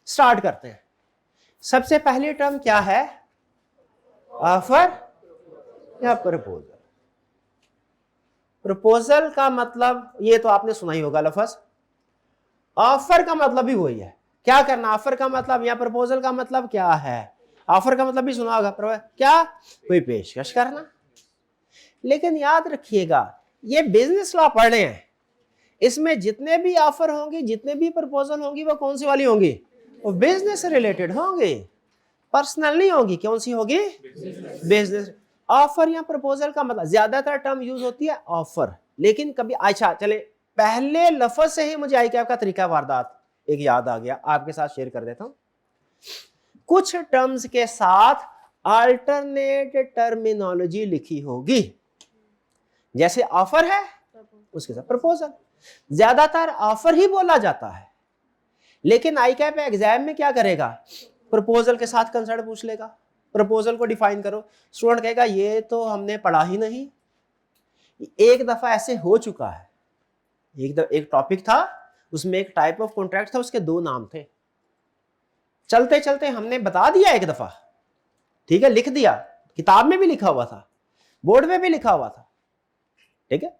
[SPEAKER 1] स्टार्ट करते हैं। सबसे पहली टर्म क्या है, ऑफर या प्रपोजल। प्रपोजल का मतलब ये तो आपने सुना ही होगा लफ्ज। ऑफर का मतलब भी वही है, क्या करना। ऑफर का मतलब या प्रपोजल का मतलब क्या है, ऑफर का मतलब भी सुना होगा, क्या कोई पेशकश करना। लेकिन याद रखिएगा ये बिजनेस लॉ पढ़ रहे हैं, इसमें जितने भी ऑफर होंगे, जितने भी प्रपोजल होंगी, वो कौन सी वाली होंगी, वो बिजनेस रिलेटेड होंगी, पर्सनल नहीं होगी। कौन सी होगी, बिजनेस। ऑफर या प्रपोजल का मतलब ज्यादातर टर्म यूज होती है ऑफर, लेकिन कभी अच्छा चले पहले लफ्ज से ही मुझे ICAP का तरीका वारदात एक याद आ गया, आपके साथ शेयर कर देता हूं। कुछ टर्म्स के साथ अल्टरनेट टर्मिनोलॉजी लिखी होगी, जैसे ऑफर है उसके साथ प्रपोजल। ज्यादातर ऑफर ही बोला जाता है, लेकिन आई कैप एग्जाम में क्या करेगा, प्रपोजल के साथ कंसर्ट पूछ लेगा, प्रपोजल को डिफाइन करो। स्टूडेंट कहेगा ये तो हमने पढ़ा ही नहीं। एक दफा ऐसे हो चुका है, एक टॉपिक था, उसमें एक टाइप ऑफ कॉन्ट्रैक्ट था, उसके 2 नाम थे, चलते चलते हमने बता दिया एक दफा, ठीक है, लिख दिया, किताब में भी लिखा हुआ था, बोर्ड में भी लिखा हुआ था, ठीक है,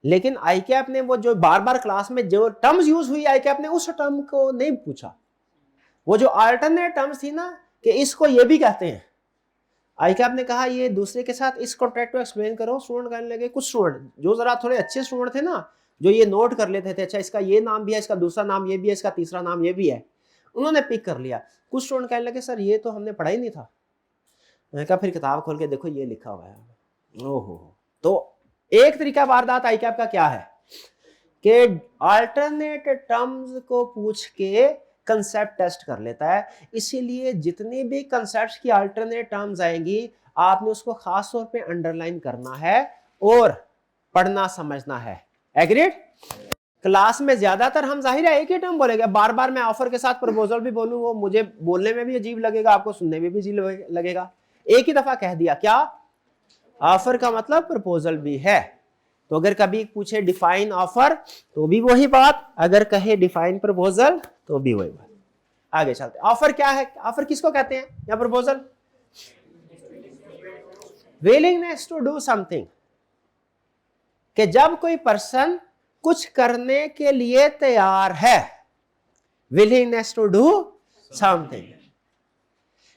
[SPEAKER 1] लेकिन आईकैप ने वो जो बार बार क्लास में जो टर्म्स यूज हुई आईकैप ने उस टर्म को नहीं पूछा। वो जो अल्टरनेट टर्म्स थी ना कि इसको ये भी कहते हैं, आईकैप ने कहा ये दूसरे के साथ इस कॉन्ट्रैक्ट को एक्सप्लेन करो। स्टूडेंट कहने लगे, कुछ स्टूडेंट जो जरा थोड़े अच्छे स्टूडेंट थे ना, जो ये नोट कर लेते थे, अच्छा इसका ये नाम भी है, इसका दूसरा नाम ये भी है, इसका तीसरा नाम ये भी है, उन्होंने पिक कर लिया। कुछ स्टूडेंट कहने लगे सर ये तो हमने पढ़ा ही नहीं था। मैंने कहा फिर किताब खोल के देखो ये लिखा हुआ है। ओहो, तो एक तरीका वारदात आईकैप का क्या है कि अल्टरनेट टर्म्स को पूछ के कंसेप्ट टेस्ट कर लेता है। इसीलिए जितनी भी कंसेप्ट्स की अल्टरनेट टर्म्स आएंगी आपने उसको खास तौर पे अंडरलाइन करना है और पढ़ना समझना है। एग्रीड? क्लास में ज्यादातर हम जाहिर है एक ही टर्म बोलेंगे, बार बार मैं ऑफर के साथ प्रपोजल भी बोलूं वो मुझे बोलने में भी अजीब लगेगा, आपको सुनने में भी अजीब लगेगा। एक ही दफा कह दिया, क्या ऑफर का मतलब प्रपोजल भी है। तो अगर कभी पूछे डिफाइन ऑफर तो भी वही बात, अगर कहे डिफाइन प्रपोजल तो भी वही बात। आगे चलते, ऑफर क्या है, ऑफर किसको कहते हैं या proposal? Willingness to do something, कि जब कोई पर्सन कुछ करने के लिए तैयार है, विलिंगनेस टू डू समथिंग।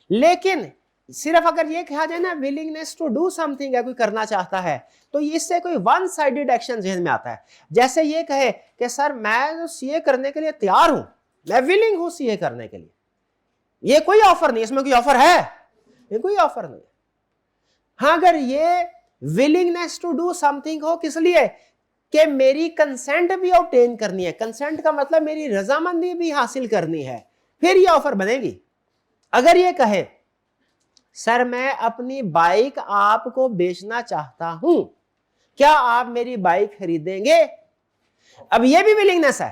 [SPEAKER 1] लेकिन सिर्फ अगर ये कहा जाए ना विलिंगनेस टू डू समथिंग है, कोई करना चाहता है, तो इससे कोई वन साइडेड एक्शन जहन में आता है। जैसे ये कहे कि सर मैं सीए करने के लिए तैयार हूं, मैं विलिंग हूं सीए करने के लिए, ये कोई ऑफर नहीं, इसमें कोई ऑफर है? ये कोई ऑफर नहीं। हाँ, अगर ये विलिंगनेस टू डू समथिंग हो, किस लिए? कि मेरी कंसेंट भी ऑब्टेन करनी है, कंसेंट का मतलब मेरी रजामंदी भी हासिल करनी है, फिर ये ऑफर बनेगी। अगर ये कहे सर मैं अपनी बाइक आपको बेचना चाहता हूं, क्या आप मेरी बाइक खरीदेंगे? अब ये भी विलिंगनेस है,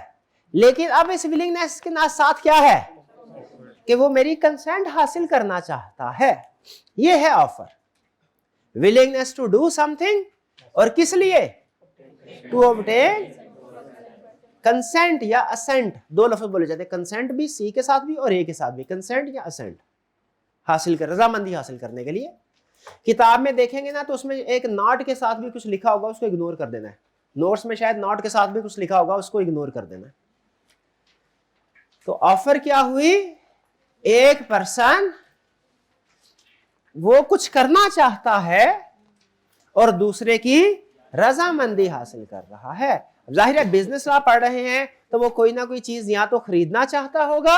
[SPEAKER 1] लेकिन अब इस विलिंगनेस के साथ क्या है कि वो मेरी कंसेंट हासिल करना चाहता है। ये है offer, willingness to do something, और किस लिए? टू ऑब्टेन कंसेंट या असेंट, 2 लफ्ज बोले जाते हैं, कंसेंट भी सी के साथ भी और ए के साथ भी, कंसेंट या असेंट हासिल कर, रजामंदी हासिल करने के लिए। किताब में देखेंगे ना तो उसमें एक नॉट के साथ भी कुछ लिखा होगा, उसको इग्नोर कर देना है। नोट्स में शायद नॉट के साथ भी कुछ लिखा होगा, उसको इग्नोर कर देना है। तो ऑफर क्या हुई? एक पर्सन वो कुछ करना चाहता है और दूसरे की रजामंदी हासिल कर रहा है। जाहिर है बिजनेस आप पढ़ रहे हैं तो वो कोई ना कोई चीज या तो खरीदना चाहता होगा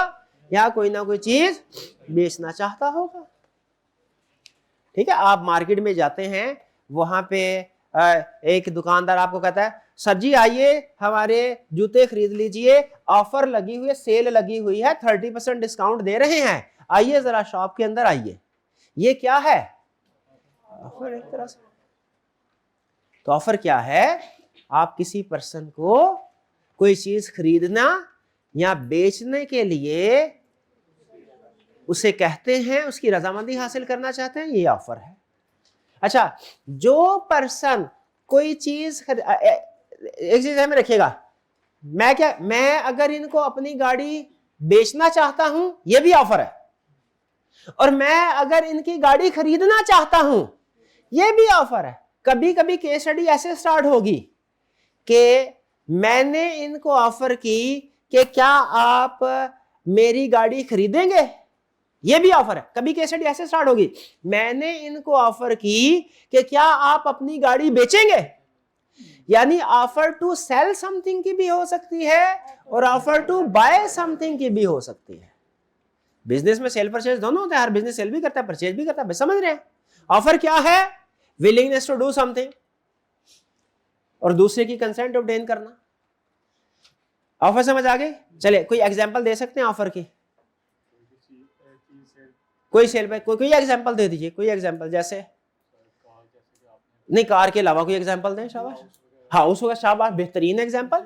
[SPEAKER 1] या कोई ना कोई चीज बेचना चाहता होगा। ठीक है, आप मार्केट में जाते हैं, वहां पे एक दुकानदार आपको कहता है सर जी आइए हमारे जूते खरीद लीजिए, ऑफर लगी हुई है, सेल लगी हुई है, 30% डिस्काउंट दे रहे हैं, आइए जरा शॉप के अंदर आइए। ये क्या है? ऑफर एक तरह से। तो ऑफर क्या है? आप किसी पर्सन को कोई चीज खरीदना या बेचने के लिए उसे कहते हैं, उसकी रजामंदी हासिल करना चाहते हैं, ये ऑफर है। अच्छा, जो पर्सन कोई चीज एक चीज में रखिएगा, मैं अगर इनको अपनी गाड़ी बेचना चाहता हूं, ये भी ऑफर है, और मैं अगर इनकी गाड़ी खरीदना चाहता हूं, ये भी ऑफर है। कभी कभी केस स्टडी ऐसे स्टार्ट होगी कि मैंने इनको ऑफर की कि क्या आप मेरी गाड़ी खरीदेंगे, ये भी ऑफर है। कभी केस स्टडी ऐसे स्टार्ट होगी, मैंने इनको ऑफर की कि क्या आप अपनी गाड़ी बेचेंगे। यानी ऑफर टू सेल समथिंग की भी हो सकती है और ऑफर टू बाय समथिंग की भी हो सकती है। बिजनेस में सेल परचेज दोनों होते हैं, हर बिजनेस सेल भी करता है परचेज भी करता है, समझ रहे हैं? ऑफर क्या है? विलिंगनेस टू डू समथिंग और दूसरे की कंसेंट ऑब्टेन करना। ऑफर समझ आ गई? चले कोई एग्जांपल दे सकते हैं ऑफर की? कोई सेल पे कोई एग्जांपल दे दीजिए, कोई एग्जांपल। जैसे नहीं, कार के अलावा कोई एग्जांपल दें। शाबाश, हाँ उसका शाबाश, बेहतरीन एग्जांपल।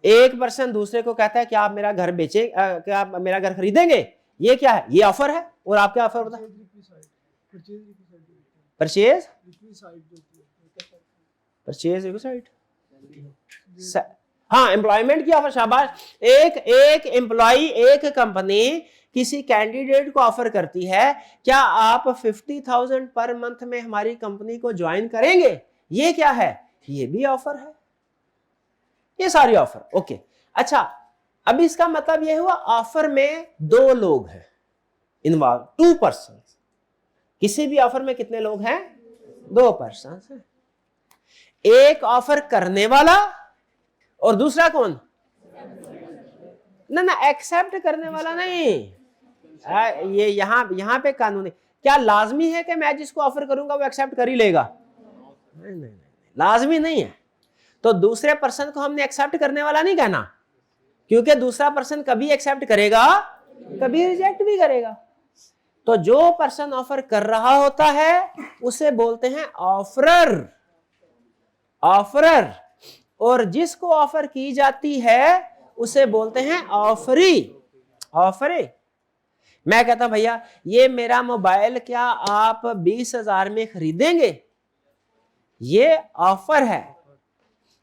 [SPEAKER 1] एक पर्सन दूसरे को कहता है कि आप मेरा घर बेचे, क्या आप मेरा घर खरीदेंगे, ये क्या है, ये ऑफर है। और आप क्या ऑफर होता है, परचेज रिक्विसाइड, हाँ एम्प्लॉयमेंट की ऑफर, शाबाश। एक एम्प्लॉय, एक कंपनी किसी कैंडिडेट को ऑफर करती है, क्या आप 50,000 पर मंथ में हमारी कंपनी को ज्वाइन करेंगे, ये क्या है, ये भी ऑफर है। ये सारी ऑफर, ओके। अच्छा, अब इसका मतलब ये हुआ ऑफर में दो लोग हैं इन्वॉल्व, 2 पर्सन। किसी भी ऑफर में कितने लोग हैं, 2 पर्सन हैं। एक ऑफर करने वाला और दूसरा कौन, ना एक्सेप्ट करने वाला नहीं। ये यहां पे कानूनी, क्या लाजमी है कि मैं जिसको ऑफर करूंगा वो एक्सेप्ट कर ही लेगा, नहीं, लाजमी नहीं है। तो दूसरे पर्सन को हमने एक्सेप्ट करने वाला नहीं कहना, क्योंकि दूसरा पर्सन कभी एक्सेप्ट करेगा, कभी रिजेक्ट भी करेगा। तो जो पर्सन ऑफर कर रहा होता है उसे बोलते हैं ऑफरर, और जिसको ऑफर की जाती है उसे बोलते हैं ऑफरी। मैं कहता हूं भैया ये मेरा मोबाइल क्या आप 20,000 में खरीदेंगे, ये ऑफर है।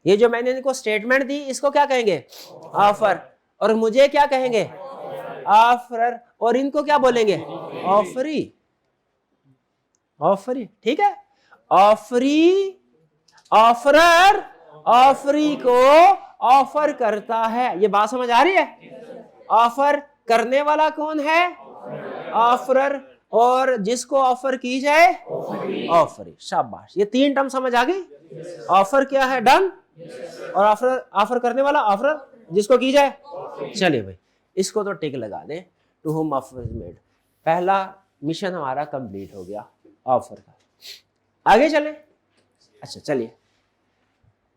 [SPEAKER 1] ये जो मैंने इनको स्टेटमेंट दी इसको क्या कहेंगे, ऑफर। और मुझे क्या कहेंगे, ऑफरर। और इनको क्या बोलेंगे, ऑफरी। ठीक है, ऑफरर ऑफरी को ऑफर करता है। ये बात समझ आ रही है। ऑफर करने वाला कौन है, ऑफरर, और जिसको ऑफर की जाए ऑफरी। शाबाश, ये 3 टर्म समझ आ गई। ऑफर क्या है, डन, और ऑफर करने वाला ऑफरर, जिसको की जाए। चलिए भाई इसको तो टिक लगा दें, to whom offer is made. पहला मिशन हमारा कंप्लीट हो गया ऑफर का। आगे चले। अच्छा चलिए,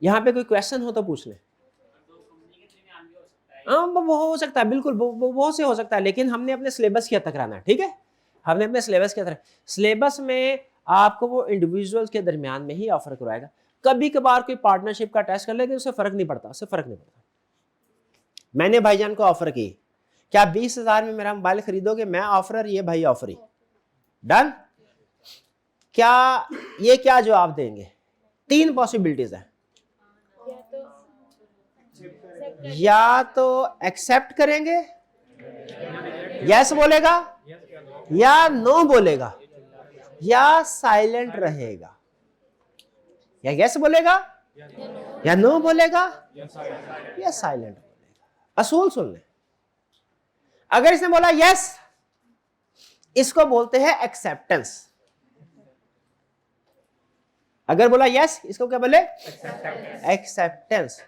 [SPEAKER 1] यहाँ पे कोई क्वेश्चन हो तो पूछ लें। हाँ वो हो सकता है, बिल्कुल वो से हो सकता है, लेकिन हमने अपने सिलेबस की हद तक रहना है। ठीक है, हमने अपने सिलेबस के तरह, सिलेबस में आपको वो इंडिविजुअल्स के दरमियान में ही ऑफर करवाएगा। कभी कभार कोई पार्टनरशिप का टेस्ट कर लेते, उससे फर्क नहीं पड़ता, उससे फर्क नहीं पड़ता। मैंने भाईजान को ऑफर की, क्या 20,000 में मेरा मोबाइल खरीदोगे, मैं ऑफरर, ये भाई ऑफरी, डन। क्या ये क्या जवाब देंगे, 3 पॉसिबिलिटीज है, या तो एक्सेप्ट करेंगे, यस बोलेगा, या नो बोलेगा, या साइलेंट रहेगा। या यस बोलेगा, या नो बोलेगा, या साइलेंट बोलेगा। असूल सुन ले, अगर इसने बोला यस, इसको बोलते हैं एक्सेप्टेंस। अगर बोला यस, इसको क्या बोले, एक्सेप्टेंस।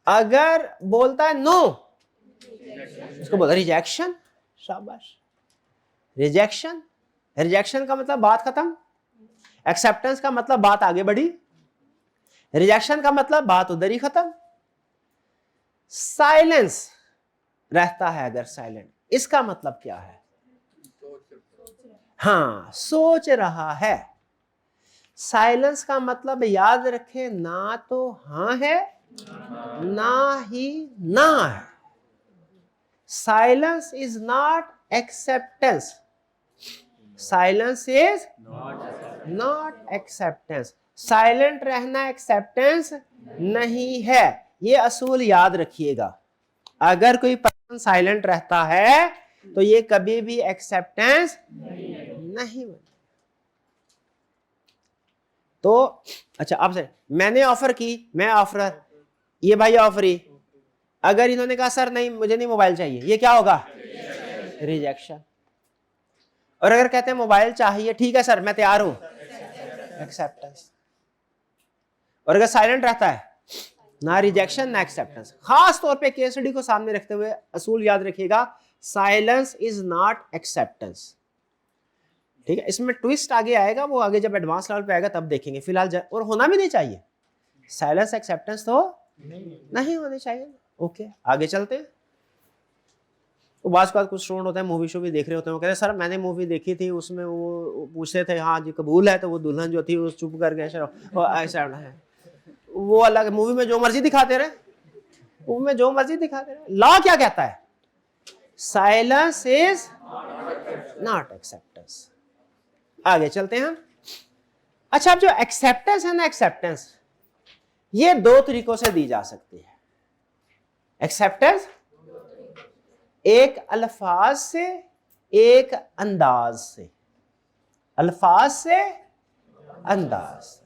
[SPEAKER 1] अगर बोलता है नो, इसको बोलता है रिजेक्शन। शाबाश, रिजेक्शन। रिजेक्शन का मतलब बात खत्म, एक्सेप्टेंस का मतलब बात आगे बढ़ी, रिजेक्शन का मतलब बात उधर ही खत्म। साइलेंस रहता है, अगर साइलेंट, इसका मतलब क्या है, हाँ सोच रहा है। साइलेंस का मतलब याद रखें, ना तो हाँ है ना ही ना है। Silence is not acceptance, silence is not acceptance. Silent रहना एक्सेप्टेंस नहीं है, ये असूल याद रखिएगा। अगर कोई पर्सन साइलेंट रहता है तो ये कभी भी एक्सेप्टेंस नहीं बनता। तो अच्छा, आपसे मैंने ऑफर की, मैं ऑफरर, ये भाई ऑफरी। अगर इन्होंने कहा सर नहीं मुझे नहीं मोबाइल चाहिए, ये क्या होगा, रिजेक्शन। और अगर कहते हैं मोबाइल चाहिए, ठीक है सर मैं तैयार हूं, एक्सेप्टेंस। और अगर साइलेंट रहता है, ना रिजेक्शन ना एक्सेप्टेंस। खास तौर पे केस स्टडी को सामने रखते हुए असूल याद रखिएगा, साइलेंस इज नॉट एक्सेप्टेंस। ठीक है, इसमें ट्विस्ट आगे आएगा, वो आगे जब एडवांस लेवल पे आएगा तब देखेंगे। फिलहाल और होना भी नहीं चाहिए, साइलेंस एक्सेप्टेंस तो नहीं होने चाहिए। ओके आगे चलते हैं। वो बात कुछ स्टूडेंट होते हैं मूवी शो भी देख रहे होते हैं, वो कहते हैं सर मैंने मूवी देखी थी, उसमें वो पूछते थे हाँ जी कबूल है, तो वो दुल्हन जो थी वो चुप कर गए सर, ऐसा है। वो अलग, मूवी में जो मर्जी दिखाते रहे, मूवी में जो मर्जी दिखाते रहे। लॉ क्या कहता है? Silence is not acceptance. आगे चलते हैं हम। अच्छा, अब जो एक्सेप्टेंस है ना, एक्सेप्टेंस ये दो तरीकों से दी जा सकती है। एक्सेप्टेंस एक अल्फाज से, एक अंदाज से। अल्फाज से, अंदाज से।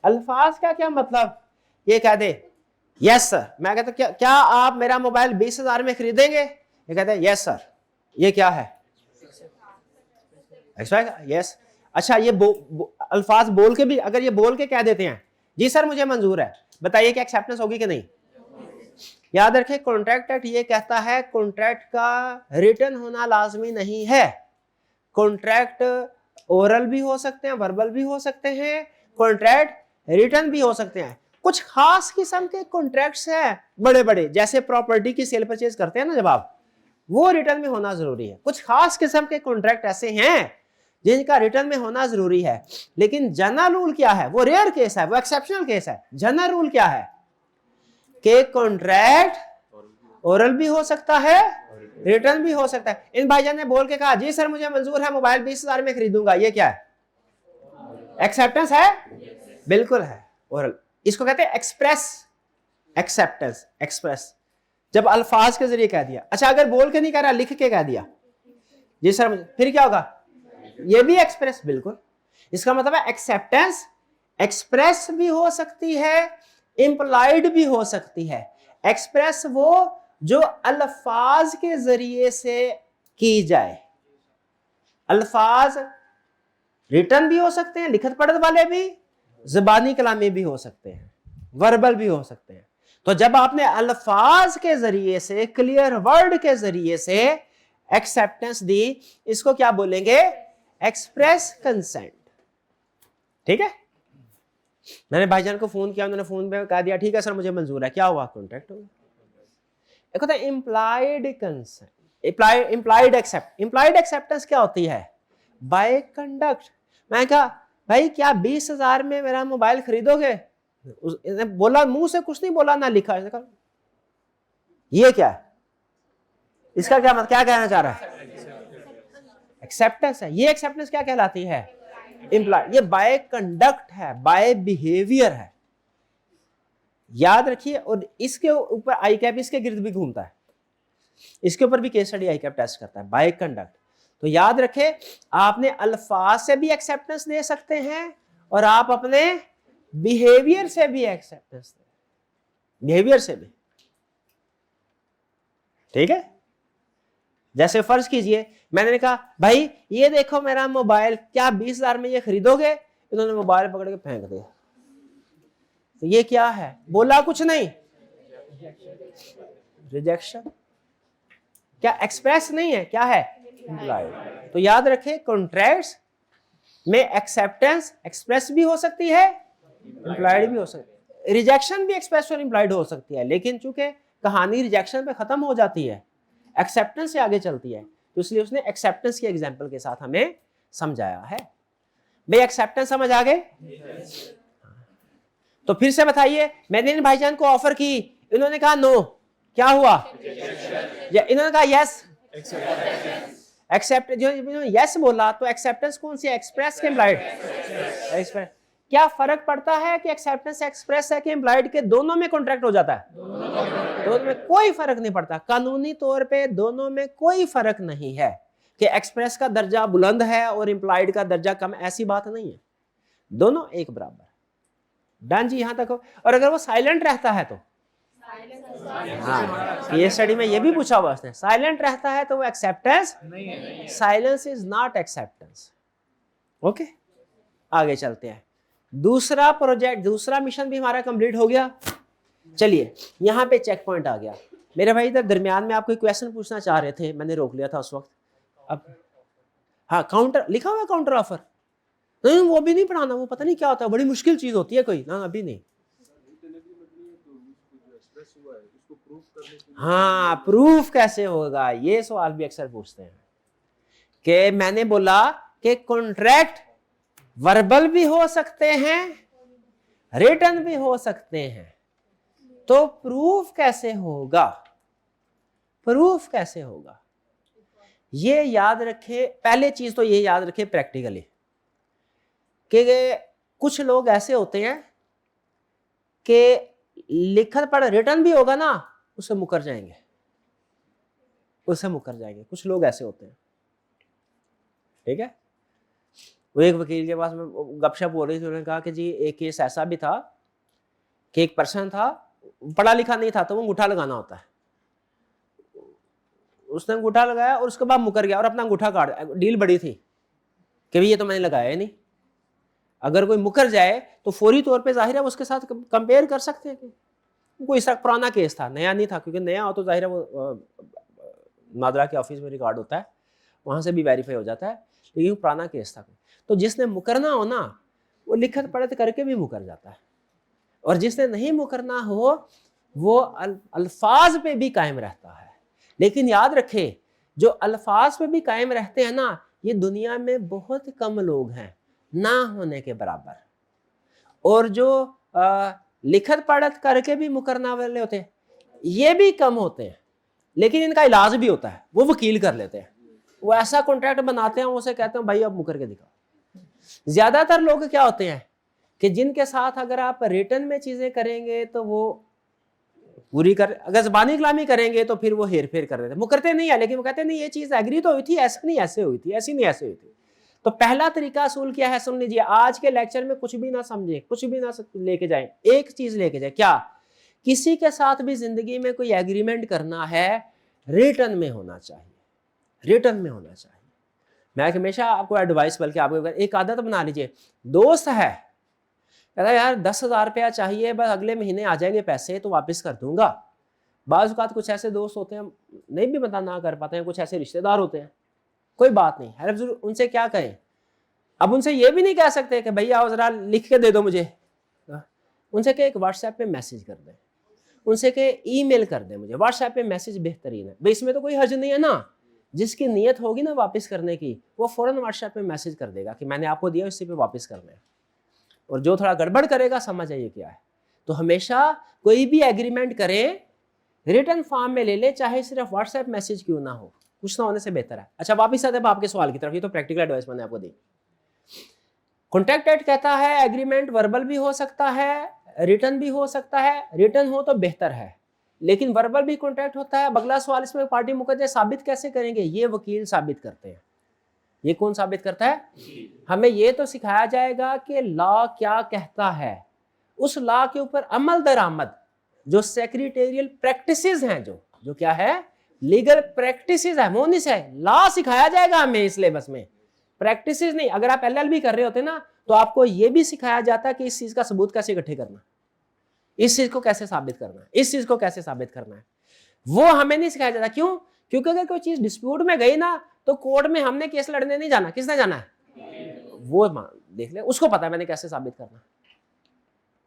[SPEAKER 1] अल्फाज का क्या मतलब? ये कह दे यस सर, मैं कहता क्या आप मेरा मोबाइल 20,000 में खरीदेंगे? ये कहते हैं यस सर। ये क्या है? यस। अच्छा, ये अल्फाज बोल के भी, अगर ये बोल के कह देते हैं जी सर मुझे मंजूर है, बताइए कि एक्सेप्टेंस होगी कि नहीं? याद रखें, कॉन्ट्रैक्ट एक्ट ये कहता है कॉन्ट्रैक्ट का रिटन होना लाजमी नहीं है। कॉन्ट्रैक्ट ओरल भी हो सकते हैं, वर्बल भी हो सकते हैं, कॉन्ट्रैक्ट रिटन भी हो सकते हैं। कुछ खास किस्म के कॉन्ट्रैक्ट्स हैं बड़े बड़े, जैसे प्रॉपर्टी की सेल परचेज करते हैं ना जब आप, वो रिटर्न में होना जरूरी है। कुछ खास किस्म के कॉन्ट्रैक्ट ऐसे हैं जिनका रिटर्न में होना जरूरी है। लेकिन जनरल रूल क्या है? वो रेयर केस है, वो एक्सेप्शनल केस है। जनरल रूल क्या है कि कॉन्ट्रैक्ट ओरल भी हो सकता है, रिटर्न भी हो सकता है। इन भाईजान ने बोल के कहा जी सर मुझे मंजूर है, मोबाइल 20,000 में खरीदूंगा, ये क्या है? एक्सेप्टेंस है? बिल्कुल है। ओरल, इसको कहते हैं एक्सप्रेस एक्सेप्टेंस। एक्सप्रेस जब अल्फाज के जरिए कह दिया। अच्छा, अगर बोल के नहीं कह रहा, लिख के कह दिया जी सर, फिर क्या होगा? ये भी एक्सप्रेस। बिल्कुल, इसका मतलब है एक्सेप्टेंस एक्सप्रेस भी हो सकती है, इंप्लाइड भी हो सकती है। एक्सप्रेस वो जो अल्फाज के जरिए से की जाए। अल्फाज रिटर्न भी हो सकते हैं, लिखत पढ़त वाले भी, ज़बानी कलामी भी हो सकते हैं, वर्बल भी हो सकते हैं। तो जब आपने अल्फाज के जरिए से, क्लियर वर्ड के जरिए से एक्सेप्टेंस दी, इसको क्या बोलेंगे? Express consent. ठीक है? मैंने भाईजान को फोन किया, उन्होंने फोन पे कह दिया ठीक है सर मुझे मंजूर है, क्या हुआ? कॉन्ट्रैक्ट हो गया। एक होता है implied consent, implied accept. Implied acceptance क्या होती है? By conduct. मैं कहा भाई क्या 20,000 में मेरा मोबाइल खरीदोगे? उसने बोला, मुंह से कुछ नहीं बोला, ना लिखा। ये क्या है? इसका क्या मतलब, क्या कहना चाह रहा है? एक्सेप्टेंस है। ये एक्सेप्टेंस क्या कहलाती है? इंप्लाइड। ये बाय कंडक्ट है, बाय बिहेवियर है। याद रखिए। और इसके ऊपर आई कैप इसके गिर्द भी घूमता है, इसके ऊपर भी केस स्टडी आई कैप टेस्ट करता है, बाय कंडक्ट। तो याद रखे, आपने अल्फाज से भी एक्सेप्टेंस दे सकते हैं और आप अपने बिहेवियर से भी एक्सेप्टेंस दे, बिहेवियर से भी। ठीक है? जैसे फर्ज कीजिए मैंने कहा भाई ये देखो मेरा मोबाइल, क्या 20,000 में ये खरीदोगे? इन्होंने मोबाइल पकड़ के फेंक दिया। तो ये क्या है? बोला कुछ नहीं, रिजेक्शन। क्या एक्सप्रेस नहीं है, क्या है? इंप्लाइड। तो याद रखें, कॉन्ट्रैक्ट्स में एक्सेप्टेंस एक्सप्रेस भी हो सकती है, इंप्लाइड भी हो सकती है। रिजेक्शन भी एक्सप्रेस और इंप्लाइड हो सकती है, लेकिन चूंकि कहानी रिजेक्शन पे खत्म हो जाती है, एक्सेप्टेंस से आगे चलती है, तो इसलिए उसने एक्सेप्टेंस के एग्जांपल के साथ हमें समझाया है। भाई एक्सेप्टेंस समझ आ गए? तो फिर से बताइए, मैंने इन भाईजान को ऑफर की, इन्होंने कहा नो, क्या हुआ? या इन्होंने कहा यस, एक्सेप्ट। जो यस बोला तो एक्सेप्टेंस कौन सी है? एक्सप्रेस के इंप्लाइड? एक्सप्रेस। क्या फर्क पड़ता है कि एक्सेप्टेंस एक्सप्रेस है कि इंप्लाइड के? दोनों में कॉन्ट्रैक्ट हो जाता है, दोनों में कोई फर्क नहीं पड़ता। कानूनी तौर पे दोनों में कोई फर्क नहीं है कि एक्सप्रेस का दर्जा बुलंद है और इंप्लाइड का दर्जा कम, ऐसी बात नहीं है, दोनों एक बराबर। डन जी, यहां तक हो। और अगर वो साइलेंट रहता है तो, हाँ ये स्टडी में ये भी पूछा हुआ उसने, साइलेंट रहता है तो वो एक्सेप्टेंस नहीं है, silence is not acceptance. Okay, आगे चलते हैं। दूसरा प्रोजेक्ट, दूसरा मिशन भी हमारा कंप्लीट हो गया। चलिए यहां पे चेक पॉइंट आ गया। मेरे भाई इधर दरमियान में आपको क्वेश्चन पूछना चाह रहे थे, मैंने रोक लिया था उस वक्त। अब हाँ, काउंटर लिखा हुआ है, काउंटर ऑफर नहीं, वो भी नहीं पढ़ाना, वो पता नहीं क्या होता है, बड़ी मुश्किल चीज होती है कोई ना, अभी नहीं। हाँ, प्रूफ कैसे होगा, ये सवाल भी अक्सर पूछते हैं कि मैंने बोला कि कॉन्ट्रैक्ट वर्बल भी हो सकते हैं, रिटर्न भी हो सकते हैं। तो प्रूफ कैसे होगा? प्रूफ कैसे होगा? ये याद रखे, पहले चीज तो ये याद रखे प्रैक्टिकली कि कुछ लोग ऐसे होते हैं कि लिखत पढ़ रिटर्न भी होगा ना, उससे मुकर जाएंगे, उससे मुकर जाएंगे। कुछ लोग ऐसे होते हैं, ठीक है। वो एक वकील के पास में गपशप हो रही थी, उन्होंने कहा कि जी एक केस ऐसा भी था कि एक पर्सन था, पढ़ा लिखा नहीं था, तो वो अंगूठा लगाना होता है, उसने अंगूठा लगाया और उसके बाद मुकर गया और अपना अंगूठा काट, डील बड़ी थी कि भाई ये तो मैंने लगाया ही नहीं। अगर कोई मुकर जाए तो फौरी तौर पे जाहिर है उसके साथ कंपेयर कर सकते हैं कि कोई इसका पुराना केस था, नया नहीं था, क्योंकि नया हो तो जाहिर है वो नादरा के ऑफिस में रिकॉर्ड होता है, वहां से भी वेरीफाई हो जाता है, लेकिन पुराना केस था। तो जिसने मुकरना हो ना, वो लिखत पढ़त करके भी मुकर जाता है, और जिसने नहीं मुकरना हो वो अल्फाज पे भी कायम रहता है। लेकिन याद रखे, जो अल्फाज पे भी कायम रहते हैं ना, ये दुनिया में बहुत कम लोग हैं, ना होने के बराबर। और जो लिखत पढ़त करके भी मुकरना वाले होते हैं, ये भी कम होते हैं, लेकिन इनका इलाज भी होता है, वो वकील कर लेते हैं, वो ऐसा कॉन्ट्रैक्ट बनाते हैं, उसे कहते हैं भाई अब मुकर के दिखाओ। ज्यादातर लोग क्या होते हैं कि जिनके साथ अगर आप रिटर्न में चीजें करेंगे तो वो पूरी कर, अगर ज़बानी कलामी करेंगे तो फिर वो हेर फेर कर देते, मुकरते नहीं है, लेकिन वो कहते नहीं ये चीज एग्री तो हुई थी, ऐसे नहीं ऐसे हुई थी, ऐसी नहीं ऐसे हुई थी। तो पहला तरीका असूल क्या है, सुन लीजिए, आज के लेक्चर में कुछ भी ना समझे, कुछ भी ना लेके जाए, एक चीज लेके जाए, क्या? किसी के साथ भी जिंदगी में कोई एग्रीमेंट करना है, रिटर्न में होना चाहिए, रिटर्न में होना चाहिए। मैं हमेशा आपको एडवाइस, बल्कि आपको एक आदत बना लीजिए। दोस्त है, कहता यार 10,000 रुपया चाहिए, बस अगले महीने आ जाएंगे पैसे तो वापस कर दूंगा। बाज़ औक़ात कुछ ऐसे दोस्त होते हैं नहीं भी बता ना कर पाते हैं, कुछ ऐसे रिश्तेदार होते हैं, कोई बात नहीं, हेल्प जरूर, उनसे क्या करें? अब उनसे ये भी नहीं कह सकते कि भैया आओ जरा लिख के दे दो मुझे, उनसे कहे एक व्हाट्सएप पे मैसेज कर दें, उनसे कहे ईमेल कर दें मुझे, व्हाट्सएप पे मैसेज बेहतरीन है भाई, इसमें तो कोई हर्ज नहीं है ना। जिसकी नीयत होगी ना वापस करने की, वो फौरन व्हाट्सएप पे मैसेज कर देगा कि मैंने आपको दिया, इसी पे वापस करना है। और जो थोड़ा गड़बड़ करेगा समझ आइए क्या है। तो हमेशा कोई भी एग्रीमेंट करें, रिटर्न फॉर्म में ले ले, चाहे सिर्फ व्हाट्सएप मैसेज क्यों ना हो, कुछ ना होने से बेहतर है। अच्छा वापिस आते हैं आपके सवाल की तरफ, ये तो प्रैक्टिकल एडवाइस मैंने आपको दी। कॉन्ट्रैक्ट एक्ट कहता है एग्रीमेंट वर्बल भी हो सकता है, रिटर्न भी हो सकता है, रिटर्न हो तो बेहतर है, लेकिन वर्बल भी कॉन्ट्रैक्ट होता है। अगला सवाल, इसमें पार्टी मुकद्दर साबित कैसे करेंगे? ये वकील साबित करते हैं। ये कौन साबित करता है? हमें ये तो सिखाया जाएगा कि लॉ क्या कहता है, उस लॉ के ऊपर अमल दरामद, जो सेक्रेटेरियल प्रैक्टिसेस हैं, जो क्या है, लीगल प्रैक्टिसेस है, मोनिस है, लॉ सिखाया जाएगा हमें इस सिलेबस में, प्रैक्टिसेस नहीं। अगर आप एलएलबी कर रहे होते ना, तो आपको यह भी सिखाया जाता कि इस चीज का सबूत कैसे इकट्ठे करना, इस चीज को कैसे साबित करना है, इस चीज को कैसे साबित करना है, वो हमें नहीं सिखाया जाता। क्यों? क्योंकि अगर कोई चीज डिस्प्यूट में गई ना, तो कोर्ट में हमने केस लड़ने नहीं जाना, किसने जाना है? वो देख ले, उसको पता है मैंने कैसे साबित करना,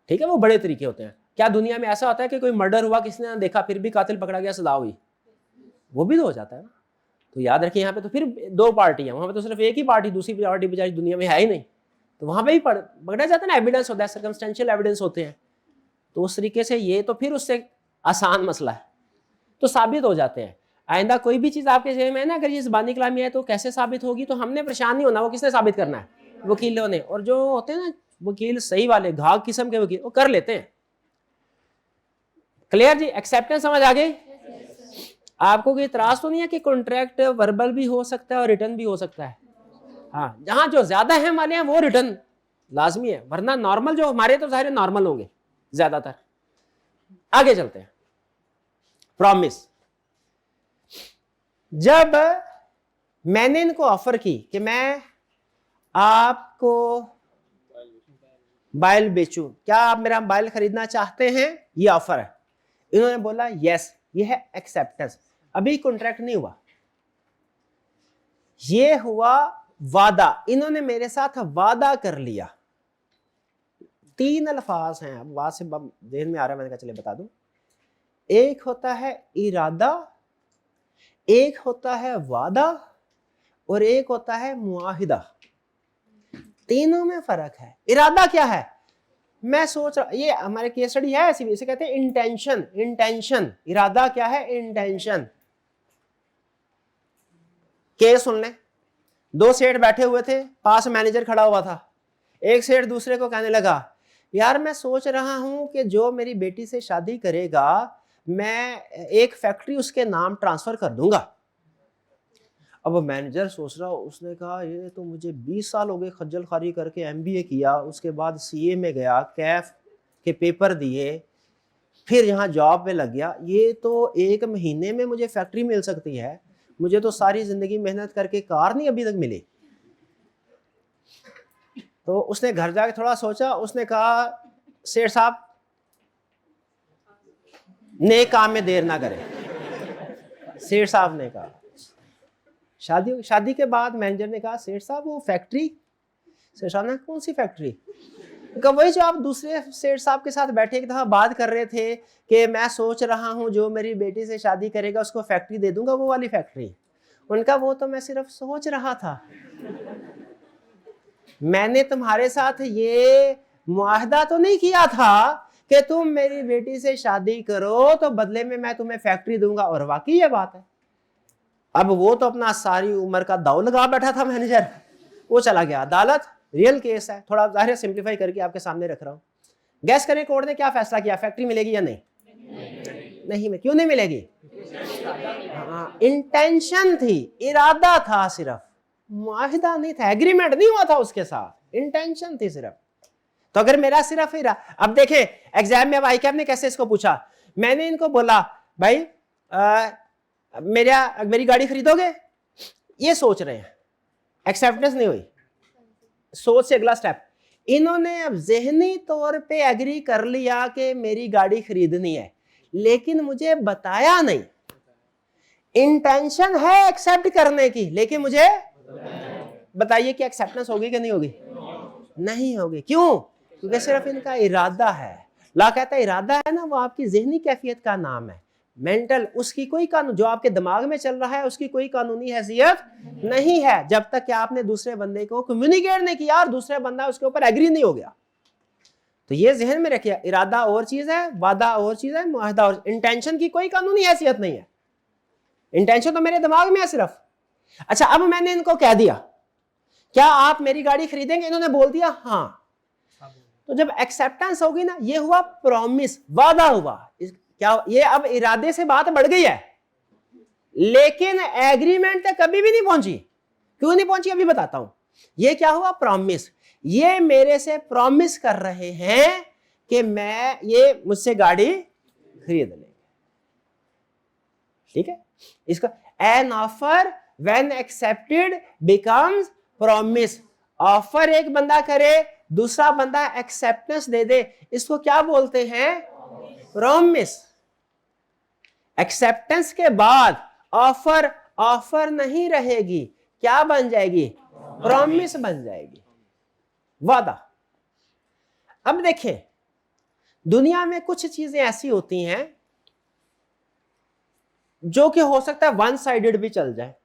[SPEAKER 1] ठीक है। वो बड़े तरीके होते हैं। क्या दुनिया में ऐसा होता है कि कोई मर्डर हुआ, किसने ना देखा, फिर भी कातिल पकड़ा गया, सजा हुई? वो भी तो हो जाता है ना। तो याद रखिए, यहाँ पे तो फिर दो पार्टी है, वहां पे तो सिर्फ एक ही पार्टी, दूसरी पार्टी बेचारी दुनिया में है ही नहीं, तो वहां पे भी पकड़ा जाता है ना, एविडेंस होता है, सर्कमस्टेंशियल एविडेंस होते हैं। तो उस तरीके से ये तो फिर उससे आसान मसला है, तो साबित हो जाते हैं। आइंदा कोई भी चीज आपके जेब में है ना, अगर ये ज़बानी कलामी है तो कैसे साबित होगी, तो हमने परेशान नहीं होना, वो किसने साबित करना है? वकीलों ने। और जो होते हैं ना वकील सही वाले, घाघ किस्म के वकील, वो कर लेते हैं। क्लियर जी? एक्सेप्टेंस समझ आ गई? आपको कोई इतराज तो नहीं है कि कॉन्ट्रैक्ट वर्बल भी हो सकता है और रिटर्न भी हो सकता है? हाँ, जहां जो ज्यादा है वाले हैं वो रिटर्न लाजमी है, वरना नॉर्मल जो हमारे तो जाहिर नॉर्मल होंगे ज्यादातर। आगे चलते हैं। प्रॉमिस, जब मैंने इनको ऑफर की कि मैं आपको मोबाइल बेचूं, क्या आप मेरा मोबाइल खरीदना चाहते हैं, ये ऑफर है, इन्होंने बोला यस, ये है एक्सेप्टेंस। अभी कॉन्ट्रैक्ट नहीं हुआ, ये हुआ वादा, इन्होंने मेरे साथ वादा कर लिया। तीन अल्फाज हैं, अब वाद से देर में आ रहा है, मैंने कहा चलिए बता दूं। एक होता है इरादा, एक होता है वादा, और एक होता है मुआहिदा। तीनों में फर्क है। इरादा क्या है? मैं सोच रहा, ये हमारे केस स्टडी है ऐसी भी, इसे कहते हैं इंटेंशन। इंटेंशन, इरादा क्या है? इंटेंशन। केस सुन लें, दो सेठ बैठे हुए थे, पास मैनेजर खड़ा हुआ था। एक सेठ दूसरे को कहने लगा, यार मैं सोच रहा हूं कि जो मेरी बेटी से शादी करेगा मैं एक फैक्ट्री उसके नाम ट्रांसफर कर दूंगा। अब मैनेजर सोच रहा, उसने कहा ये तो मुझे 20 साल हो गए खज्जल खारी करके, एमबीए किया, उसके बाद सीए में गया, कैफ के पेपर दिए, फिर यहाँ जॉब पे लग गया, ये तो एक महीने में मुझे फैक्ट्री मिल सकती है, मुझे तो सारी जिंदगी मेहनत करके कार नहीं अभी तक मिली। तो उसने घर जाके थोड़ा सोचा, उसने कहा सेठ साहब नेक काम में देर ना करें। सेठ साहब ने कहा, शादी के बाद मैनेजर ने कहा, सेठ साहब वो फैक्ट्री? सेठ साहब ने, कौन सी फैक्ट्री? कहा वही जो आप दूसरे सेठ साहब के साथ बैठे था, बात कर रहे थे कि मैं सोच रहा हूं जो मेरी बेटी से शादी करेगा उसको फैक्ट्री दे दूंगा, वो वाली फैक्ट्री। उनका वो तो मैं सिर्फ सोच रहा था, मैंने तुम्हारे साथ ये मुआहदा तो नहीं किया था कि तुम मेरी बेटी से शादी करो तो बदले में मैं तुम्हें फैक्ट्री दूंगा। और वाकई ये बात है। अब वो तो अपना सारी उम्र का दाव लगा बैठा था मैनेजर, वो चला गया अदालत। रियल केस है, थोड़ा जाहिर सिंप्लीफाई करके आपके सामने रख रहा हूं। गैस करें कोर्ट ने क्या फैसला किया? फैक्ट्री मिलेगी या नहीं? नहीं। क्यों नहीं मिलेगी? हाँ, इंटेंशन थी, इरादा था, सिर्फ मुआहिदा नहीं था, एग्रीमेंट नहीं हुआ था उसके साथ, इंटेंशन थी सिर्फ। तो अगर मेरा सिर्फ अब देखें एग्जाम में, अब आईकैब ने कैसे इसको पूछा, मैंने इनको बोला भाई मेरी गाड़ी खरीदोगे? ये सोच रहे हैं, एक्सेप्टेंस नहीं हुई, सोच से अगला स्टेप, इन्होंने अब ज़हनी तौर पे एग्री कर लिया कि मेरी गाड़ी खरीदनी है, लेकिन मुझे बताया नहीं। इंटेंशन है एक्सेप्ट करने की, लेकिन मुझे बताइए कि एक्सेप्टेंस होगी कि नहीं होगी? नहीं होगी। क्यों? क्योंकि सिर्फ इनका इरादा है। ला कहता है इरादा है ना, वो आपकी ज़हनी कैफियत का नाम है, मेंटल, उसकी कोई कानून, जो आपके दिमाग में चल रहा है उसकी कोई कानूनी हैसियत नहीं है जब तक कि आपने दूसरे बंदे को कम्युनिकेट नहीं किया और दूसरा बंदा उसके ऊपर एग्री नहीं हो गया। तो ये जहन में रखिए, इरादा और चीज है, वादा और चीज है, मुआहदा और। इंटेंशन की कोई कानूनी हैसियत नहीं है, इंटेंशन तो मेरे दिमाग में है सिर्फ। अच्छा, अब मैंने इनको कह दिया क्या आप मेरी गाड़ी खरीदेंगे? इन्होंने बोल दिया हाँ। तो जब एक्सेप्टेंस होगी ना, ये हुआ प्रॉमिस, वादा हुआ। क्या ये अब इरादे से बात बढ़ गई है, लेकिन एग्रीमेंट तक कभी भी नहीं पहुंची। क्यों नहीं पहुंची अभी बताता हूं। ये क्या हुआ? प्रॉमिस। ये मेरे से प्रॉमिस कर रहे हैं कि मैं ये मुझसे गाड़ी खरीद लेंगे। ठीक है, इसका an offer when accepted becomes promise. Offer एक बंदा करे, दूसरा बंदा एक्सेप्टेंस दे दे, इसको क्या बोलते हैं? प्रॉमिस। एक्सेप्टेंस के बाद ऑफर नहीं रहेगी, क्या बन जाएगी? प्रॉमिस बन जाएगी, वादा। अब देखें, दुनिया में कुछ चीजें ऐसी होती हैं जो कि हो सकता है वन साइडेड भी चल जाए,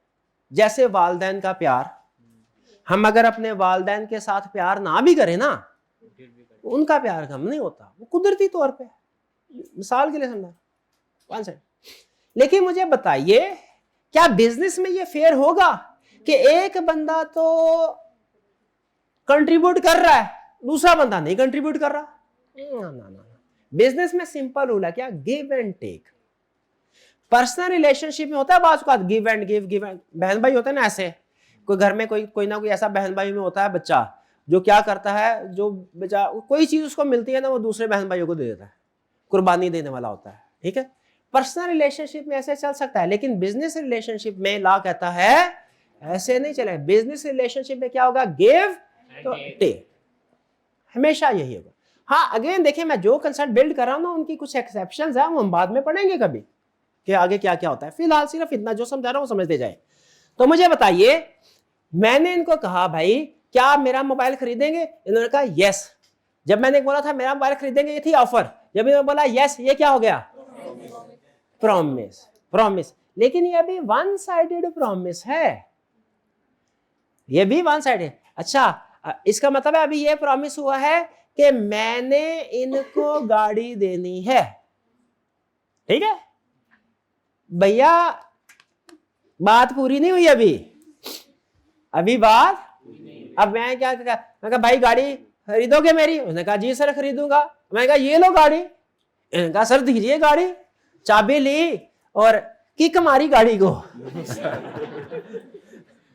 [SPEAKER 1] जैसे वालिदैन का प्यार। हम अगर अपने वालिदैन के साथ प्यार ना भी करें ना, उनका प्यार कम नहीं होता, वो कुदरती तौर पे, मिसाल के लिए समझा, वन साइड। लेकिन मुझे बताइए, क्या बिजनेस में ये फेयर होगा कि एक बंदा तो कंट्रीब्यूट कर रहा है, दूसरा बंदा नहीं कंट्रीब्यूट कर रहा? ना। बिजनेस में सिंपल रूल है, क्या? Give and take. Personal relationship में होता है बात का गिव एंड गिव एंड। बहन भाई होते हैं ना ऐसे, कोई घर में कोई ना कोई ऐसा बहन भाई में होता है बच्चा जो क्या करता है, जो बच्चा कोई चीज उसको मिलती है ना, वो दूसरे बहन भाइयों को दे देता है, कुर्बानी देने वाला होता है। ठीक है, पर्सनल रिलेशनशिप में ऐसे चल सकता है, लेकिन बिजनेस रिलेशनशिप में लॉ कहता है ऐसे नहीं चलेगा। बिजनेस रिलेशनशिप में क्या होगा? गिव तो टेक, हमेशा यही होगा। हाँ, अगेन देखिए, मैं जो कंसेप्ट बिल्ड कर रहा हूं ना, उनकी कुछ एक्सेप्शंस है, वो हम बाद में पढ़ेंगे कभी कि आगे क्या क्या होता है। फिलहाल सिर्फ इतना जो समझा रहा हूं समझते जाए। तो मुझे बताइए, मैंने इनको कहा भाई क्या आप मेरा मोबाइल खरीदेंगे? इन्होंने कहा यस। जब मैंने बोला था मेरा मोबाइल खरीदेंगे, ये थी ऑफर। जब इन्होंने बोला यस, ये क्या हो गया? प्रॉमिस। लेकिन ये अभी वन साइडेड प्रॉमिस है, ये भी वन साइडेड। अच्छा, इसका मतलब है अभी ये प्रॉमिस हुआ है कि मैंने इनको गाड़ी देनी है, ठीक है भैया, बात पूरी नहीं हुई अभी बात। अब मैं क्या कहा, मैं कहा भाई गाड़ी खरीदोगे मेरी? उसने कहा जी सर खरीदूंगा। मैं कहा ये लो गाड़ी। इन्होंने कहा सर दीजिए गाड़ी। चाबी ली और किक मारी गाड़ी को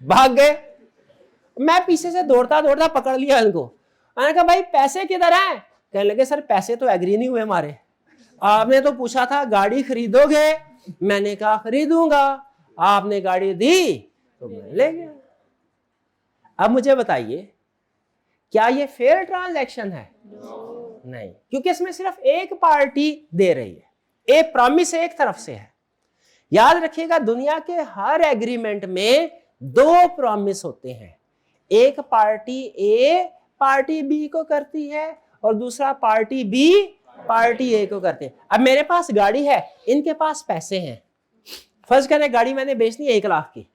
[SPEAKER 1] भाग गए। मैं पीछे से दौड़ता दौड़ता पकड़ लिया इनको। मैंने कहा भाई पैसे किधर हैं? कहने लगे सर पैसे तो एग्री नहीं हुए हमारे, आपने तो पूछा था गाड़ी खरीदोगे, मैंने कहा खरीदूंगा, आपने गाड़ी दी तो मैं ले गया। अब मुझे बताइए क्या ये फेयर ट्रांजैक्शन है? नहीं, क्योंकि इसमें सिर्फ एक पार्टी दे रही है, एक प्रॉमिस एक तरफ से है। याद रखिएगा दुनिया के हर एग्रीमेंट में दो प्रॉमिस होते हैं, एक पार्टी ए पार्टी बी को करती है और दूसरा पार्टी बी पार्टी ए को करते हैं। अब मेरे पास गाड़ी है, इनके पास पैसे हैं, फर्ज करें गाड़ी मैंने बेचनी है 1 लाख की।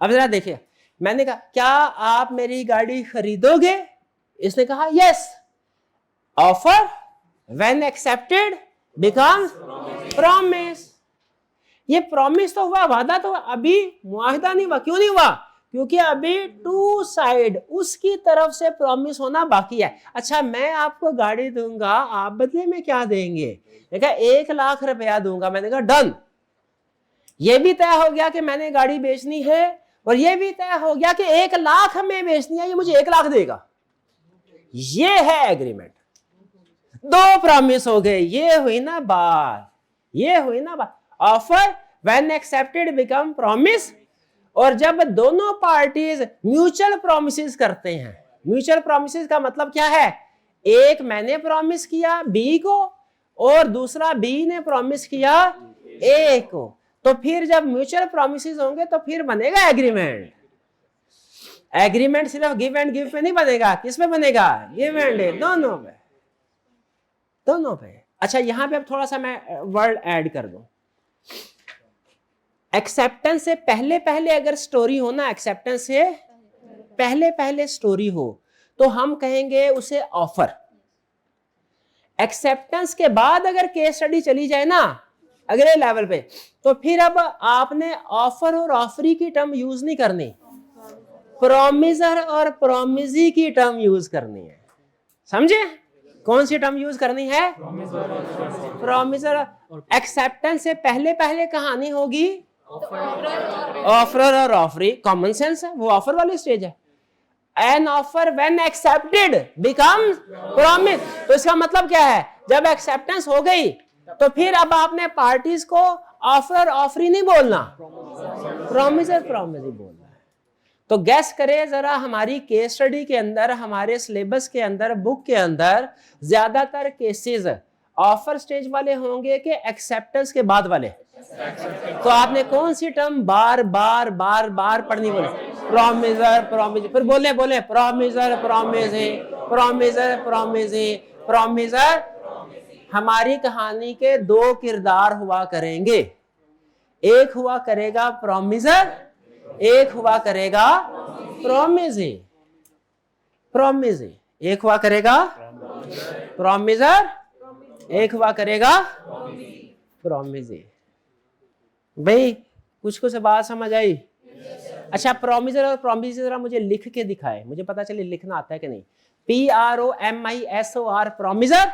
[SPEAKER 1] अब जरा देखिए, मैंने कहा क्या आप मेरी गाड़ी खरीदोगे? इसने कहा yes. Offer when accepted becomes promise. ये प्रॉमिस तो हुआ, वादा तो, अभी मुआहदा नहीं हुआ। क्यों नहीं हुआ? क्योंकि अभी टू साइड, उसकी तरफ से प्रॉमिस होना बाकी है। अच्छा मैं आपको गाड़ी दूंगा, आप बदले में क्या देंगे? देखा 1 लाख रुपया दूंगा। मैंने कहा डन। ये भी तय हो गया कि मैंने गाड़ी बेचनी है और ये भी तय हो गया कि 1 लाख में बेचनी है, ये मुझे 1 लाख देगा। ये है एग्रीमेंट। दो प्रॉमिस हो गए। ये हुई ना बात, ये हुई ना बात। Offer when accepted become promise. और जब दोनों पार्टीज म्यूचुअल प्रॉमिसेस करते हैं, म्यूचुअल प्रॉमिसेस का मतलब क्या है? एक मैंने प्रॉमिस किया बी को और दूसरा बी ने प्रॉमिस किया ए को, तो फिर जब म्यूचुअल प्रॉमिसेस होंगे तो फिर बनेगा एग्रीमेंट। एग्रीमेंट सिर्फ गिव एंड गिव पे नहीं बनेगा, किस पे बनेगा? गिव एंड, दोनों पे, दोनों पे। अच्छा यहां पे अब थोड़ा सा मैं वर्ड ऐड कर दूं। एक्सेप्टेंस से पहले पहले अगर स्टोरी हो ना, एक्सेप्टेंस से पहले पहले स्टोरी हो तो हम कहेंगे उसे ऑफर। एक्सेप्टेंस के बाद अगर केस स्टडी चली जाए ना अगले लेवल पे, तो फिर अब आपने ऑफर और ऑफरी की टर्म यूज नहीं करनी, प्रॉमिसर और प्रॉमिसी की टर्म यूज करनी है। समझे? कौन सी टर्म यूज करनी है? प्रॉमिसर। एक्सेप्टेंस से पहले पहले कहानी होगी ऑफर और ऑफरी। कॉमन सेंस है, वो ऑफर वाली स्टेज है। An offer when accepted becomes promise. तो इसका मतलब क्या है? जब एक्सेप्टेंस हो गई तो फिर अब आपने पार्टीज को ऑफर ऑफरी नहीं बोलना, प्रॉमिसर प्रॉमिसी बोलना है। तो गैस करें जरा, हमारी केस स्टडी के अंदर, हमारे सिलेबस के अंदर, बुक के अंदर ज्यादातर केसेस ऑफर स्टेज वाले होंगे कि एक्सेप्टेंस के बाद वाले? तो आपने कौन सी टर्म बार बार बार बार पढ़नी? बोले प्रॉमिसर प्रॉमिसी, फिर बोले बोले promiser promisee, promiser promisee, promiser. हमारी कहानी के दो किरदार हुआ करेंगे, एक हुआ करेगा प्रॉमिसर, एक हुआ करेगा प्रॉमिसी। प्रॉमिसी एक हुआ करेगा प्रॉमिसर, एक हुआ करेगा प्रॉमिसी। भाई कुछ कुछ बात समझ आई? अच्छा प्रॉमिसर और प्रॉमिसी जरा मुझे लिख के दिखाए, मुझे पता चले लिखना आता है कि नहीं। PROMISOR प्रॉमिसर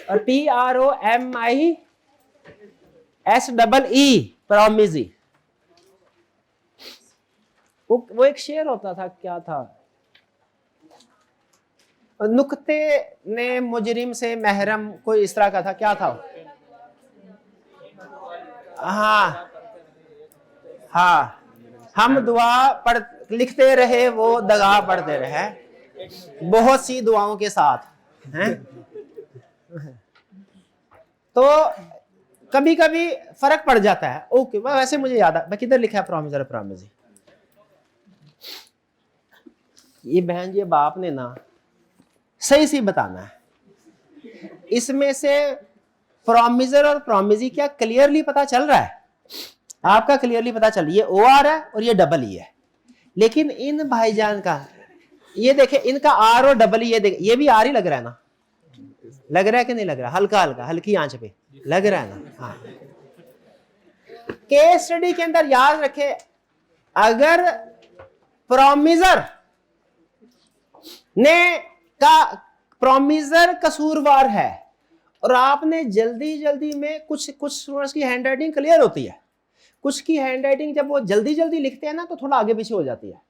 [SPEAKER 1] और PROMISEE प्रॉमिसी। वो एक शेर होता था, क्या था? नुक्ते ने मुजरिम से महरम, कोई इस तरह का था, क्या था? हाँ हाँ, हम दुआ पढ़ लिखते रहे, वो दगा पढ़ते रहे, बहुत सी दुआओं के साथ हैं। तो कभी कभी फर्क पड़ जाता है। ओके वैसे मुझे याद है, मैं किधर लिखा है प्रॉमिसर प्रॉमिसी। ये बहन जी बाप ने ना सही सी बताना है, इसमें से प्रॉमिसर और प्रॉमिसी क्या क्लियरली पता चल रहा है? आपका क्लियरली पता चल, ये OR है और ये डबल ई है। लेकिन इन भाईजान का ये देखे इनका आर और डबल, ये देखे ये भी आर ही लग रहा है ना, लग रहा है कि नहीं लग रहा, हल्का हल्का हल्की आंच पे लग रहा है ना। हाँ, केस स्टडी के अंदर याद रखे, अगर प्रोमिजर ने का प्रोमिजर कसूरवार है और आपने जल्दी जल्दी में कुछ स्टूडेंट्स की हैंडराइटिंग क्लियर होती है, कुछ की हैंडराइटिंग जब वो जल्दी जल्दी लिखते हैं ना तो थोड़ा आगे पीछे हो जाती है।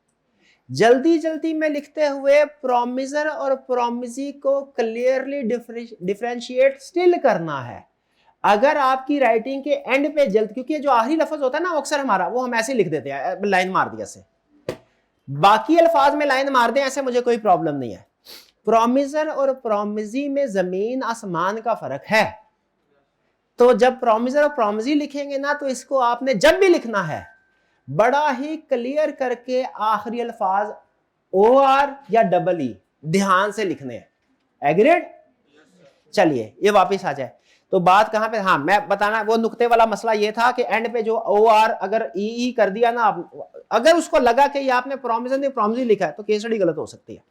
[SPEAKER 1] जल्दी जल्दी में लिखते हुए प्रोमिजर और प्रोमिजी को क्लियरली डिफरेंशिएट स्टिल करना है। अगर आपकी राइटिंग के एंड पे जल्द, क्योंकि जो आखिरी लफ्ज होता है ना अक्सर हमारा, वो हम ऐसे लिख देते हैं, लाइन मार दिया से, बाकी अल्फाज में लाइन मार दें ऐसे, मुझे कोई प्रॉब्लम नहीं है। प्रोमिजर और प्रोमिजी में जमीन आसमान का फर्क है। तो जब प्रोमिजर और प्रोमिजी लिखेंगे ना तो इसको आपने जब भी लिखना है बड़ा ही क्लियर करके आखिरी अल्फाज ओ आर या डबल ई ध्यान से लिखने हैं। एग्रीड? चलिए ये वापस आ जाए तो बात कहां पे, हाँ मैं बताना, वो नुक्ते वाला मसला ये था कि एंड पे जो ओ आर अगर ई कर दिया ना, अगर उसको लगा कि ये आपने प्रोमिजर नहीं प्रोमिजी लिखा है तो केस स्टडी गलत हो सकती है,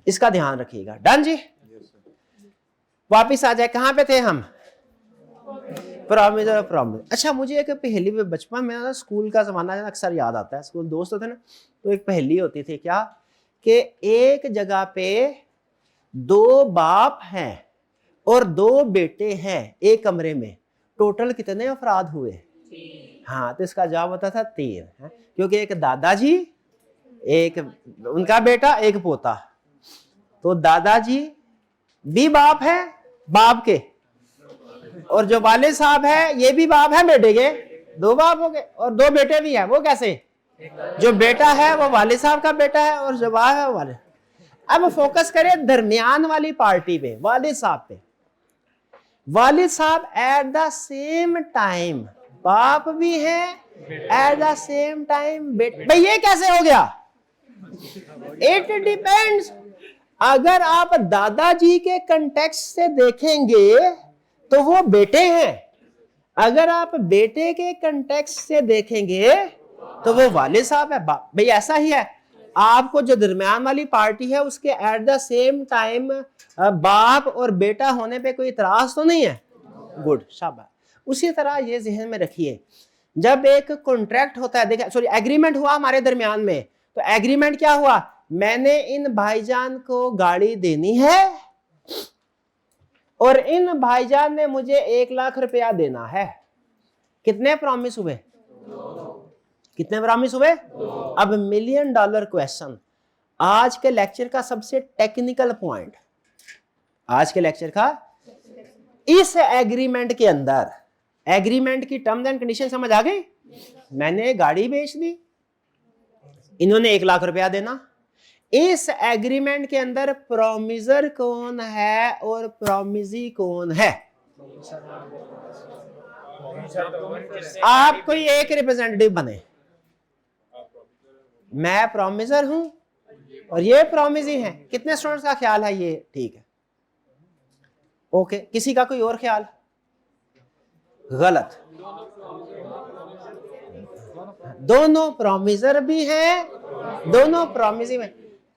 [SPEAKER 1] इसका ध्यान रखिएगा। डन जी? वापिस आ जाए, कहां पे थे हम? प्रोमिजर और प्रोमिजर। अच्छा, मुझे एक पहेली में बचपन में ना स्कूल का जमाना अक्सर याद आता है, स्कूल दोस्त होते ना तो एक पहेली होती थी क्या कि एक जगह पे दो बाप हैं और दो बेटे हैं एक कमरे में, टोटल कितने अफराद हुए? हाँ, तो इसका जवाब होता था 3, क्योंकि एक दादाजी, एक उनका बेटा, एक पोता। तो दादाजी भी बाप है बाप के, और जो वाले साहब है ये भी बाप है बेटे के, 2 बाप हो गए, और 2 बेटे भी हैं। वो कैसे? जो बेटा है वो वाले साहब का बेटा है और जो बाप है वो वाले। अब फोकस करें दरमियान वाली पार्टी पे, वालिद साहब पे। वालिद साहब एट द सेम टाइम बाप भी है, एट द सेम टाइम बेटा। भाई ये कैसे हो गया? It depends. अगर आप दादाजी के कंटेक्स्ट से देखेंगे तो वो बेटे हैं, अगर आप बेटे के कंटेक्स्ट से देखेंगे तो वो वालिद साहब है। भाई ऐसा ही है, आपको जो दरमियान वाली पार्टी है उसके एट द सेम टाइम बाप और बेटा होने पे कोई इतराज तो नहीं है। गुड, शाबाश। उसी तरह ये जहन में रखिए, जब एक कॉन्ट्रैक्ट होता है, देखिए सॉरी एग्रीमेंट हुआ हमारे दरमियान में, तो एग्रीमेंट क्या हुआ? मैंने इन भाईजान को गाड़ी देनी है और इन भाईजान ने मुझे 1 लाख रुपया देना है। कितने प्रॉमिस हुए? 2। कितने प्रॉमिस हुए? 2। अब $1 मिलियन क्वेश्चन, आज के लेक्चर का सबसे टेक्निकल पॉइंट, आज के लेक्चर का, इस एग्रीमेंट के अंदर, एग्रीमेंट की टर्म्स एंड कंडीशन समझ आ गई? मैंने गाड़ी बेच दी, इन्होंने 1 लाख रुपया देना। इस एग्रीमेंट के अंदर प्रोमिजर कौन है और प्रोमिजी कौन है? आप कोई एक रिप्रेजेंटेटिव बने, मैं प्रोमिजर हूं और ये प्रोमिजी हैं। कितने स्टूडेंट्स का ख्याल है ये ठीक है? ओके, किसी का कोई और ख्याल? गलत। दोनों प्रोमिजर भी हैं, दोनों प्रोमिजी में।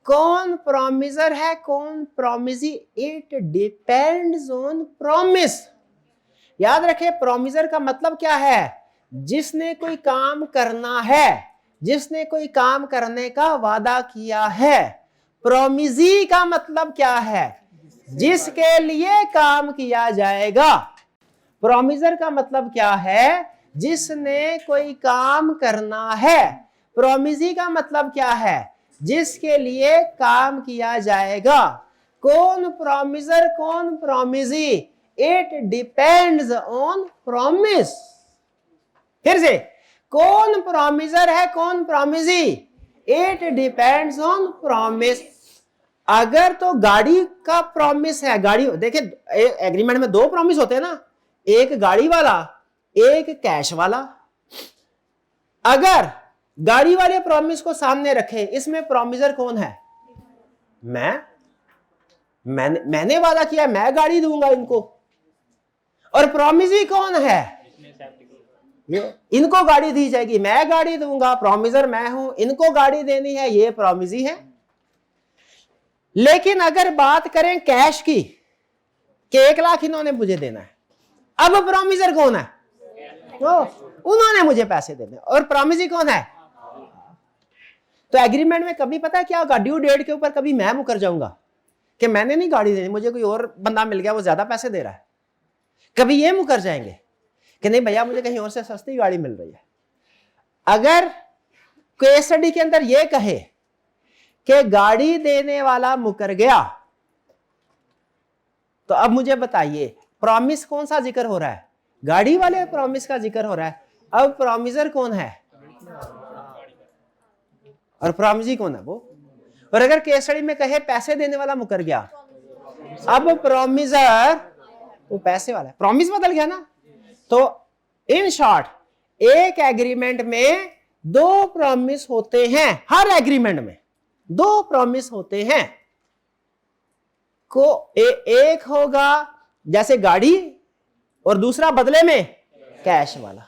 [SPEAKER 1] कौन प्रोमिजर है कौन promisee? It depends on promise. याद रखें, प्रोमिजर का मतलब क्या है? जिसने कोई काम करना है, जिसने कोई काम करने का वादा किया है। प्रोमिजी का मतलब क्या है? जिसके लिए काम किया जाएगा। प्रोमिजर का मतलब क्या है? जिसने कोई काम करना है। प्रोमिजी का मतलब क्या है? जिसके लिए काम किया जाएगा। कौन प्रोमिजर कौन promisee? It depends on promise. फिर से, कौन प्रोमिजर है कौन promisee? It depends on promise. अगर तो गाड़ी का प्रॉमिस है, गाड़ी देखिए एग्रीमेंट में 2 प्रॉमिस होते हैं ना, एक गाड़ी वाला एक कैश वाला। अगर गाड़ी वाले प्रॉमिस को सामने रखें, इसमें प्रोमिजर कौन है? मैंने वादा किया मैं गाड़ी दूंगा इनको, और प्रोमिजी कौन है? इनको गाड़ी दी जाएगी, मैं गाड़ी दूंगा, प्रोमिजर मैं हूं, इनको गाड़ी देनी है, ये प्रोमिजी है। लेकिन अगर बात करें कैश की कि 1 लाख इन्होंने मुझे देना है, अब प्रॉमिसर कौन है? वो उन्होंने मुझे पैसे देने, और प्रॉमिसी कौन है? तो एग्रीमेंट में कभी पता है क्या होगा, ड्यू डेट के ऊपर कभी मैं मुकर जाऊंगा कि मैंने नहीं गाड़ी देनी, मुझे कोई और बंदा मिल गया वो ज्यादा पैसे दे रहा है। कभी ये मुकर जाएंगे कि नहीं भैया मुझे कहीं और से सस्ती गाड़ी मिल रही है। अगर केस स्टडी के अंदर ये कहे कि गाड़ी देने वाला मुकर गया, तो अब मुझे बताइए प्रॉमिस कौन सा जिक्र हो रहा है? गाड़ी वाले प्रॉमिस का जिक्र हो रहा है। अब प्रॉमिसर कौन है? और प्रॉमिसी कौन है? वो। और अगर केस स्टडी में कहे पैसे देने वाला मुकर गया, अब प्रॉमिसर वो पैसे वाला है, प्रॉमिस बदल गया ना। तो इन शॉर्ट एक एग्रीमेंट में 2 प्रॉमिस होते हैं, हर एग्रीमेंट में 2 प्रॉमिस होते हैं। एक होगा जैसे गाड़ी और दूसरा बदले में कैश वाला।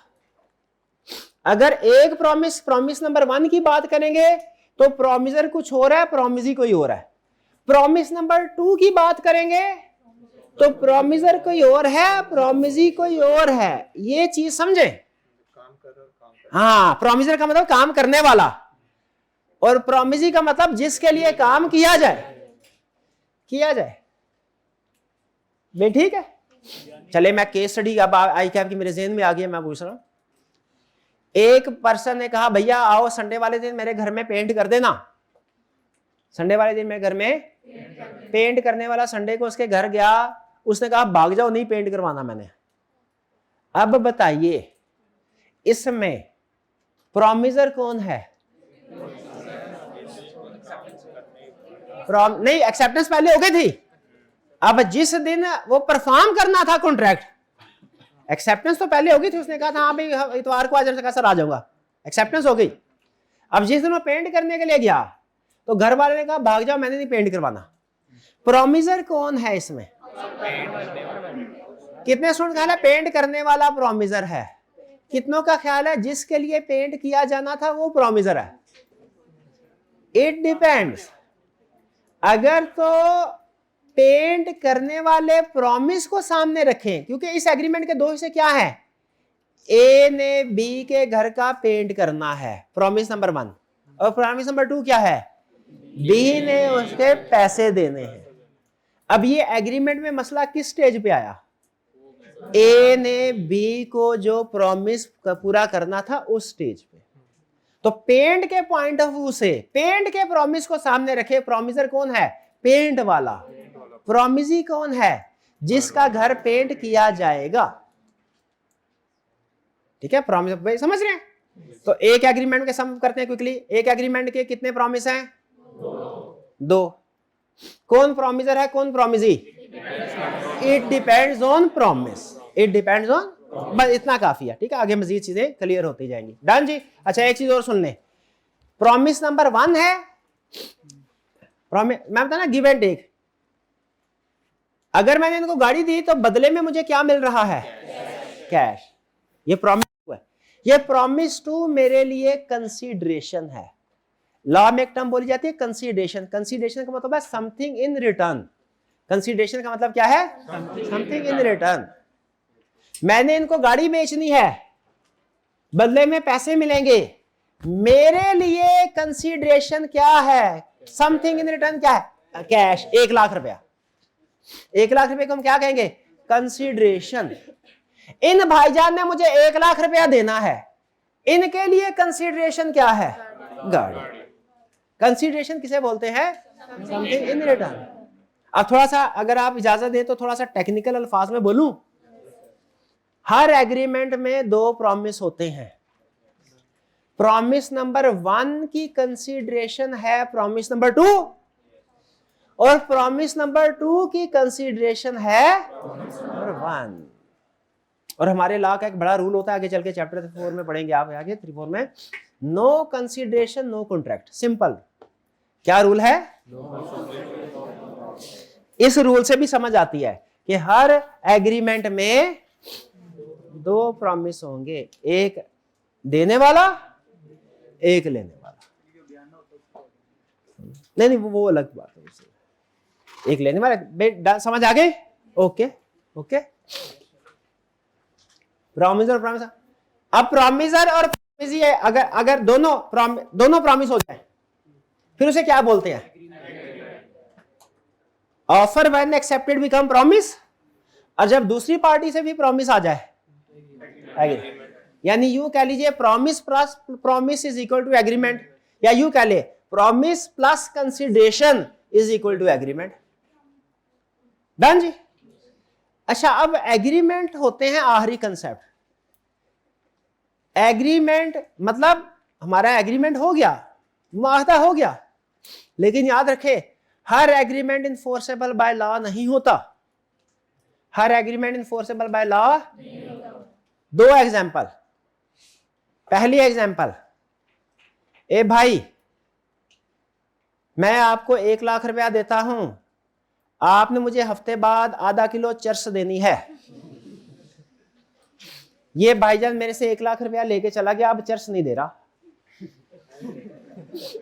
[SPEAKER 1] अगर एक प्रॉमिस नंबर 1 की बात करेंगे तो प्रॉमिसर कुछ हो रहा है, प्रॉमिसी कोई और है। प्रॉमिस नंबर 2 की बात करेंगे तो प्रॉमिसर कोई और है, प्रॉमिसी कोई और है। ये चीज समझे? हाँ, प्रॉमिसर का मतलब काम करने वाला, और प्रॉमिसी का मतलब जिसके लिए काम किया जाए भाई। ठीक है, चले मैं केस स्टडी अब आई क्या कि मेरे ज़हन में आ गया, मैं पूछ रहा हूं। एक पर्सन ने कहा भैया आओ संडे वाले दिन मेरे घर में पेंट कर देना। संडे वाले दिन मेरे घर में पेंट करने वाला संडे को उसके घर गया, उसने कहा भाग जाओ नहीं पेंट करवाना मैंने। अब बताइए इसमें प्रॉमिसर कौन है? नहीं, एक्सेप्टेंस पहले हो गई थी। अब जिस दिन वो परफॉर्म करना था कॉन्ट्रैक्ट, एक्सेप्टेंस तो पहले हो गई थी। उसने कहा था हाँ भाई इतवार को आज सर आ जाऊंगा, एक्सेप्टेंस हो गई। अब जिस दिन वो पेंट करने के लिए गया तो घर वाले ने कहा भाग जाओ मैंने नहीं पेंट करवाना। प्रॉमिसर कौन है इसमें? कितने स्टूडेंट ख्याल है पेंट करने वाला प्रॉमिसर है? कितनों का ख्याल है जिसके लिए पेंट किया जाना था वो प्रॉमिसर है? It depends. अगर तो पेंट करने वाले प्रॉमिस को सामने रखें, क्योंकि इस एग्रीमेंट के 2 हिस्से क्या है, ए ने बी के घर का पेंट करना है, प्रॉमिस नंबर 1, और प्रॉमिस नंबर 2 क्या है, बी ने उसके पैसे देने हैं। अब ये एग्रीमेंट में मसला किस स्टेज पे आया? ए ने बी को जो प्रॉमिस पूरा करना था उस स्टेज पे। तो पेंट के पॉइंट ऑफ व्यू से पेंट के प्रॉमिस को सामने रखे, प्रॉमिसर कौन है? पेंट वाला। प्रॉमिसी कौन है? जिसका घर पेंट किया जाएगा। ठीक है, प्रॉमिस भाई समझ रहे हैं? तो एक एग्रीमेंट के सम करते हैं क्विकली। एक एग्रीमेंट के कितने प्रॉमिस हैं? 2। कौन प्रॉमिसर है, कौन promisee? It depends on promise. It depends on, बस इतना काफी है। ठीक है, आगे मजीद चीजें क्लियर होती जाएंगी। डन जी। अच्छा एक चीज और सुन ले, प्रॉमिस नंबर 1 है प्रॉमिस, मैं बता ना गिव एंड टेक। अगर मैंने इनको गाड़ी दी तो बदले में मुझे क्या मिल रहा है? कैश। ये प्रॉमिस है। ये प्रॉमिस टू मेरे लिए कंसीडरेशन है। लॉ में एक टर्म बोली जाती है कंसीडरेशन। कंसीडरेशन का मतलब है समथिंग इन रिटर्न। कंसीडरेशन का मतलब क्या है? Something in return. मैंने इनको गाड़ी बेचनी है, बदले में पैसे मिलेंगे। मेरे लिए कंसीडरेशन क्या है? समथिंग इन रिटर्न क्या है? कैश। 1 लाख रुपया। 1 लाख रुपए को हम क्या कहेंगे? कंसीडरेशन। इन भाईजान ने मुझे 1 लाख रुपया देना है, इनके लिए कंसीडरेशन क्या है? गाड़ी। कंसीडरेशन किसे बोलते हैं? Something in return. अब थोड़ा सा अगर आप इजाजत दें तो थोड़ा सा टेक्निकल अल्फाज में बोलूं। हर एग्रीमेंट में 2 प्रॉमिस होते हैं। प्रॉमिस नंबर 1 की कंसीडरेशन है प्रॉमिस नंबर 2, और प्रॉमिस नंबर 2 की कंसीडरेशन है नंबर 1। और हमारे लॉ का एक बड़ा रूल होता है, आगे चल के चैप्टर 4 में पढ़ेंगे आप, आगे 3-4 में। No consideration no contract. Simple. क्या रूल है? इस रूल से भी समझ आती है कि हर एग्रीमेंट में 2 प्रॉमिस होंगे, एक देने वाला, एक लेने वाला। नहीं वो अलग बात है। एक लेने वाला, समझ आ गई? Okay okay. प्रॉमिसर और प्रॉमिसर, अब प्रॉमिसर और प्रॉमिसी है, अगर दोनों प्रॉमिस हो जाए फिर उसे क्या बोलते हैं? Offer when accepted become promise, और जब दूसरी पार्टी से भी प्रॉमिस आ जाए यानी यूं कह लीजिए promise plus promise is equal to agreement, या यूं कह ले promise plus consideration is equal to agreement. Done जी। अच्छा, अब एग्रीमेंट होते हैं आखिरी कंसेप्ट। एग्रीमेंट मतलब हमारा एग्रीमेंट हो गया, मुआहदा हो गया, लेकिन याद रखे हर एग्रीमेंट इनफोर्सेबल बाय लॉ नहीं होता। हर एग्रीमेंट इनफोर्सेबल बाय लॉ नहीं होता। दो एग्जांपल। पहली एग्जांपल, ए भाई मैं आपको 1 लाख रुपया देता हूं, आपने मुझे हफ्ते बाद आधा किलो चर्स देनी है। ये भाईजान मेरे से 1 लाख रुपया लेके चला गया, अब चर्स नहीं दे रहा।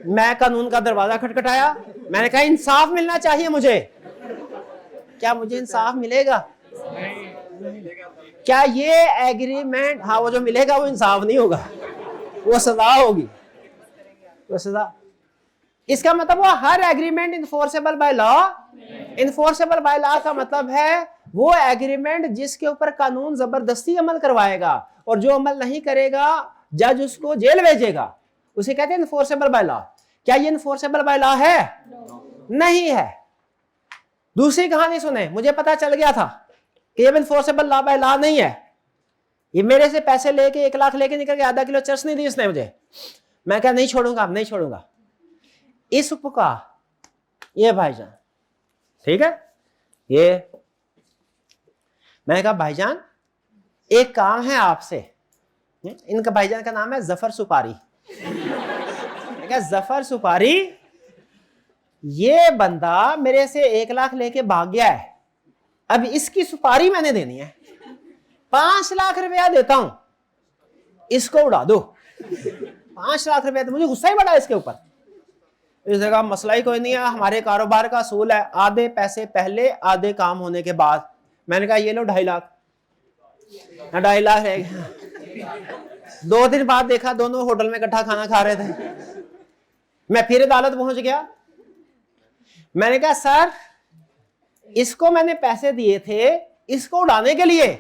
[SPEAKER 1] मैं कानून का दरवाजा खटखटाया, मैंने कहा इंसाफ मिलना चाहिए मुझे। क्या मुझे इंसाफ मिलेगा? क्या ये एग्रीमेंट, हाँ वो जो मिलेगा वो इंसाफ नहीं होगा, वो सजा होगी, वो सजा। इसका मतलब वो हर agreement enforceable by law. Enforceable by law का मतलब है वो एग्रीमेंट जिसके ऊपर कानून जबरदस्ती अमल करवाएगा और जो अमल नहीं करेगा जज उसको जेल भेजेगा, उसे कहते हैं इनफोर्सेबल बाय लॉ। क्या ये इनफोर्सेबल बाय लॉ है? नहीं है। दूसरी कहानी सुने, मुझे पता चल गया था कि ये इनफोर्सेबल लॉ बाय लॉ नहीं है। ये मेरे से पैसे लेके 1 लाख लेके निकल के आधा किलो चर्स नहीं दी इसने मुझे। मैं क्या नहीं छोड़ूंगा, अब नहीं छोड़ूंगा। इस उपका ये भाईजान, ठीक है, ये मैंने कहा भाईजान एक काम है आपसे। इनका भाईजान का नाम है जफर सुपारी। जफर सुपारी, ये बंदा मेरे से 1 लाख लेके भाग गया है, अब इसकी सुपारी मैंने देनी है। 5 लाख रुपया देता हूं, इसको उड़ा दो। 5 लाख रुपया, तो मुझे गुस्सा ही बड़ा इसके ऊपर। इस जगह मसला ही कोई नहीं है, हमारे कारोबार का असूल है आधे पैसे पहले आधे काम होने के बाद। मैंने कहा ये लो 2.5 लाख। 2.5 लाख है। 2 दिन बाद देखा दोनों होटल में इकट्ठा खाना खा रहे थे। मैं फिर अदालत पहुंच गया। मैंने कहा सर इसको मैंने पैसे दिए थे इसको उड़ाने के लिए,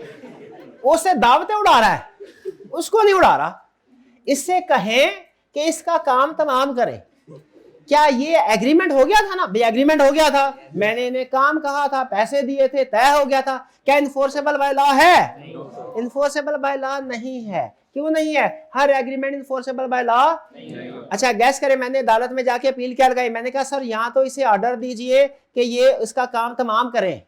[SPEAKER 1] उससे दावतें उड़ा रहा है, उसको नहीं उड़ा रहा। इससे कहें कि इसका काम तमाम करें। क्या ये एग्रीमेंट हो गया था ना? भाई एग्रीमेंट हो गया था, मैंने इन्हें काम कहा था, पैसे दिए थे, तय हो गया था। क्या इनफोर्सेबल बाय लॉ है? इनफोर्सेबल बाय लॉ नहीं है। क्यों नहीं है? हर एग्रीमेंट इनफोर्सेबल बाय लॉ। अच्छा गैस करें, मैंने अदालत में जाके अपील क्या लगाई, मैंने कहा सर यहाँ तो इसे ऑर्डर दीजिए कि ये इसका काम तमाम करें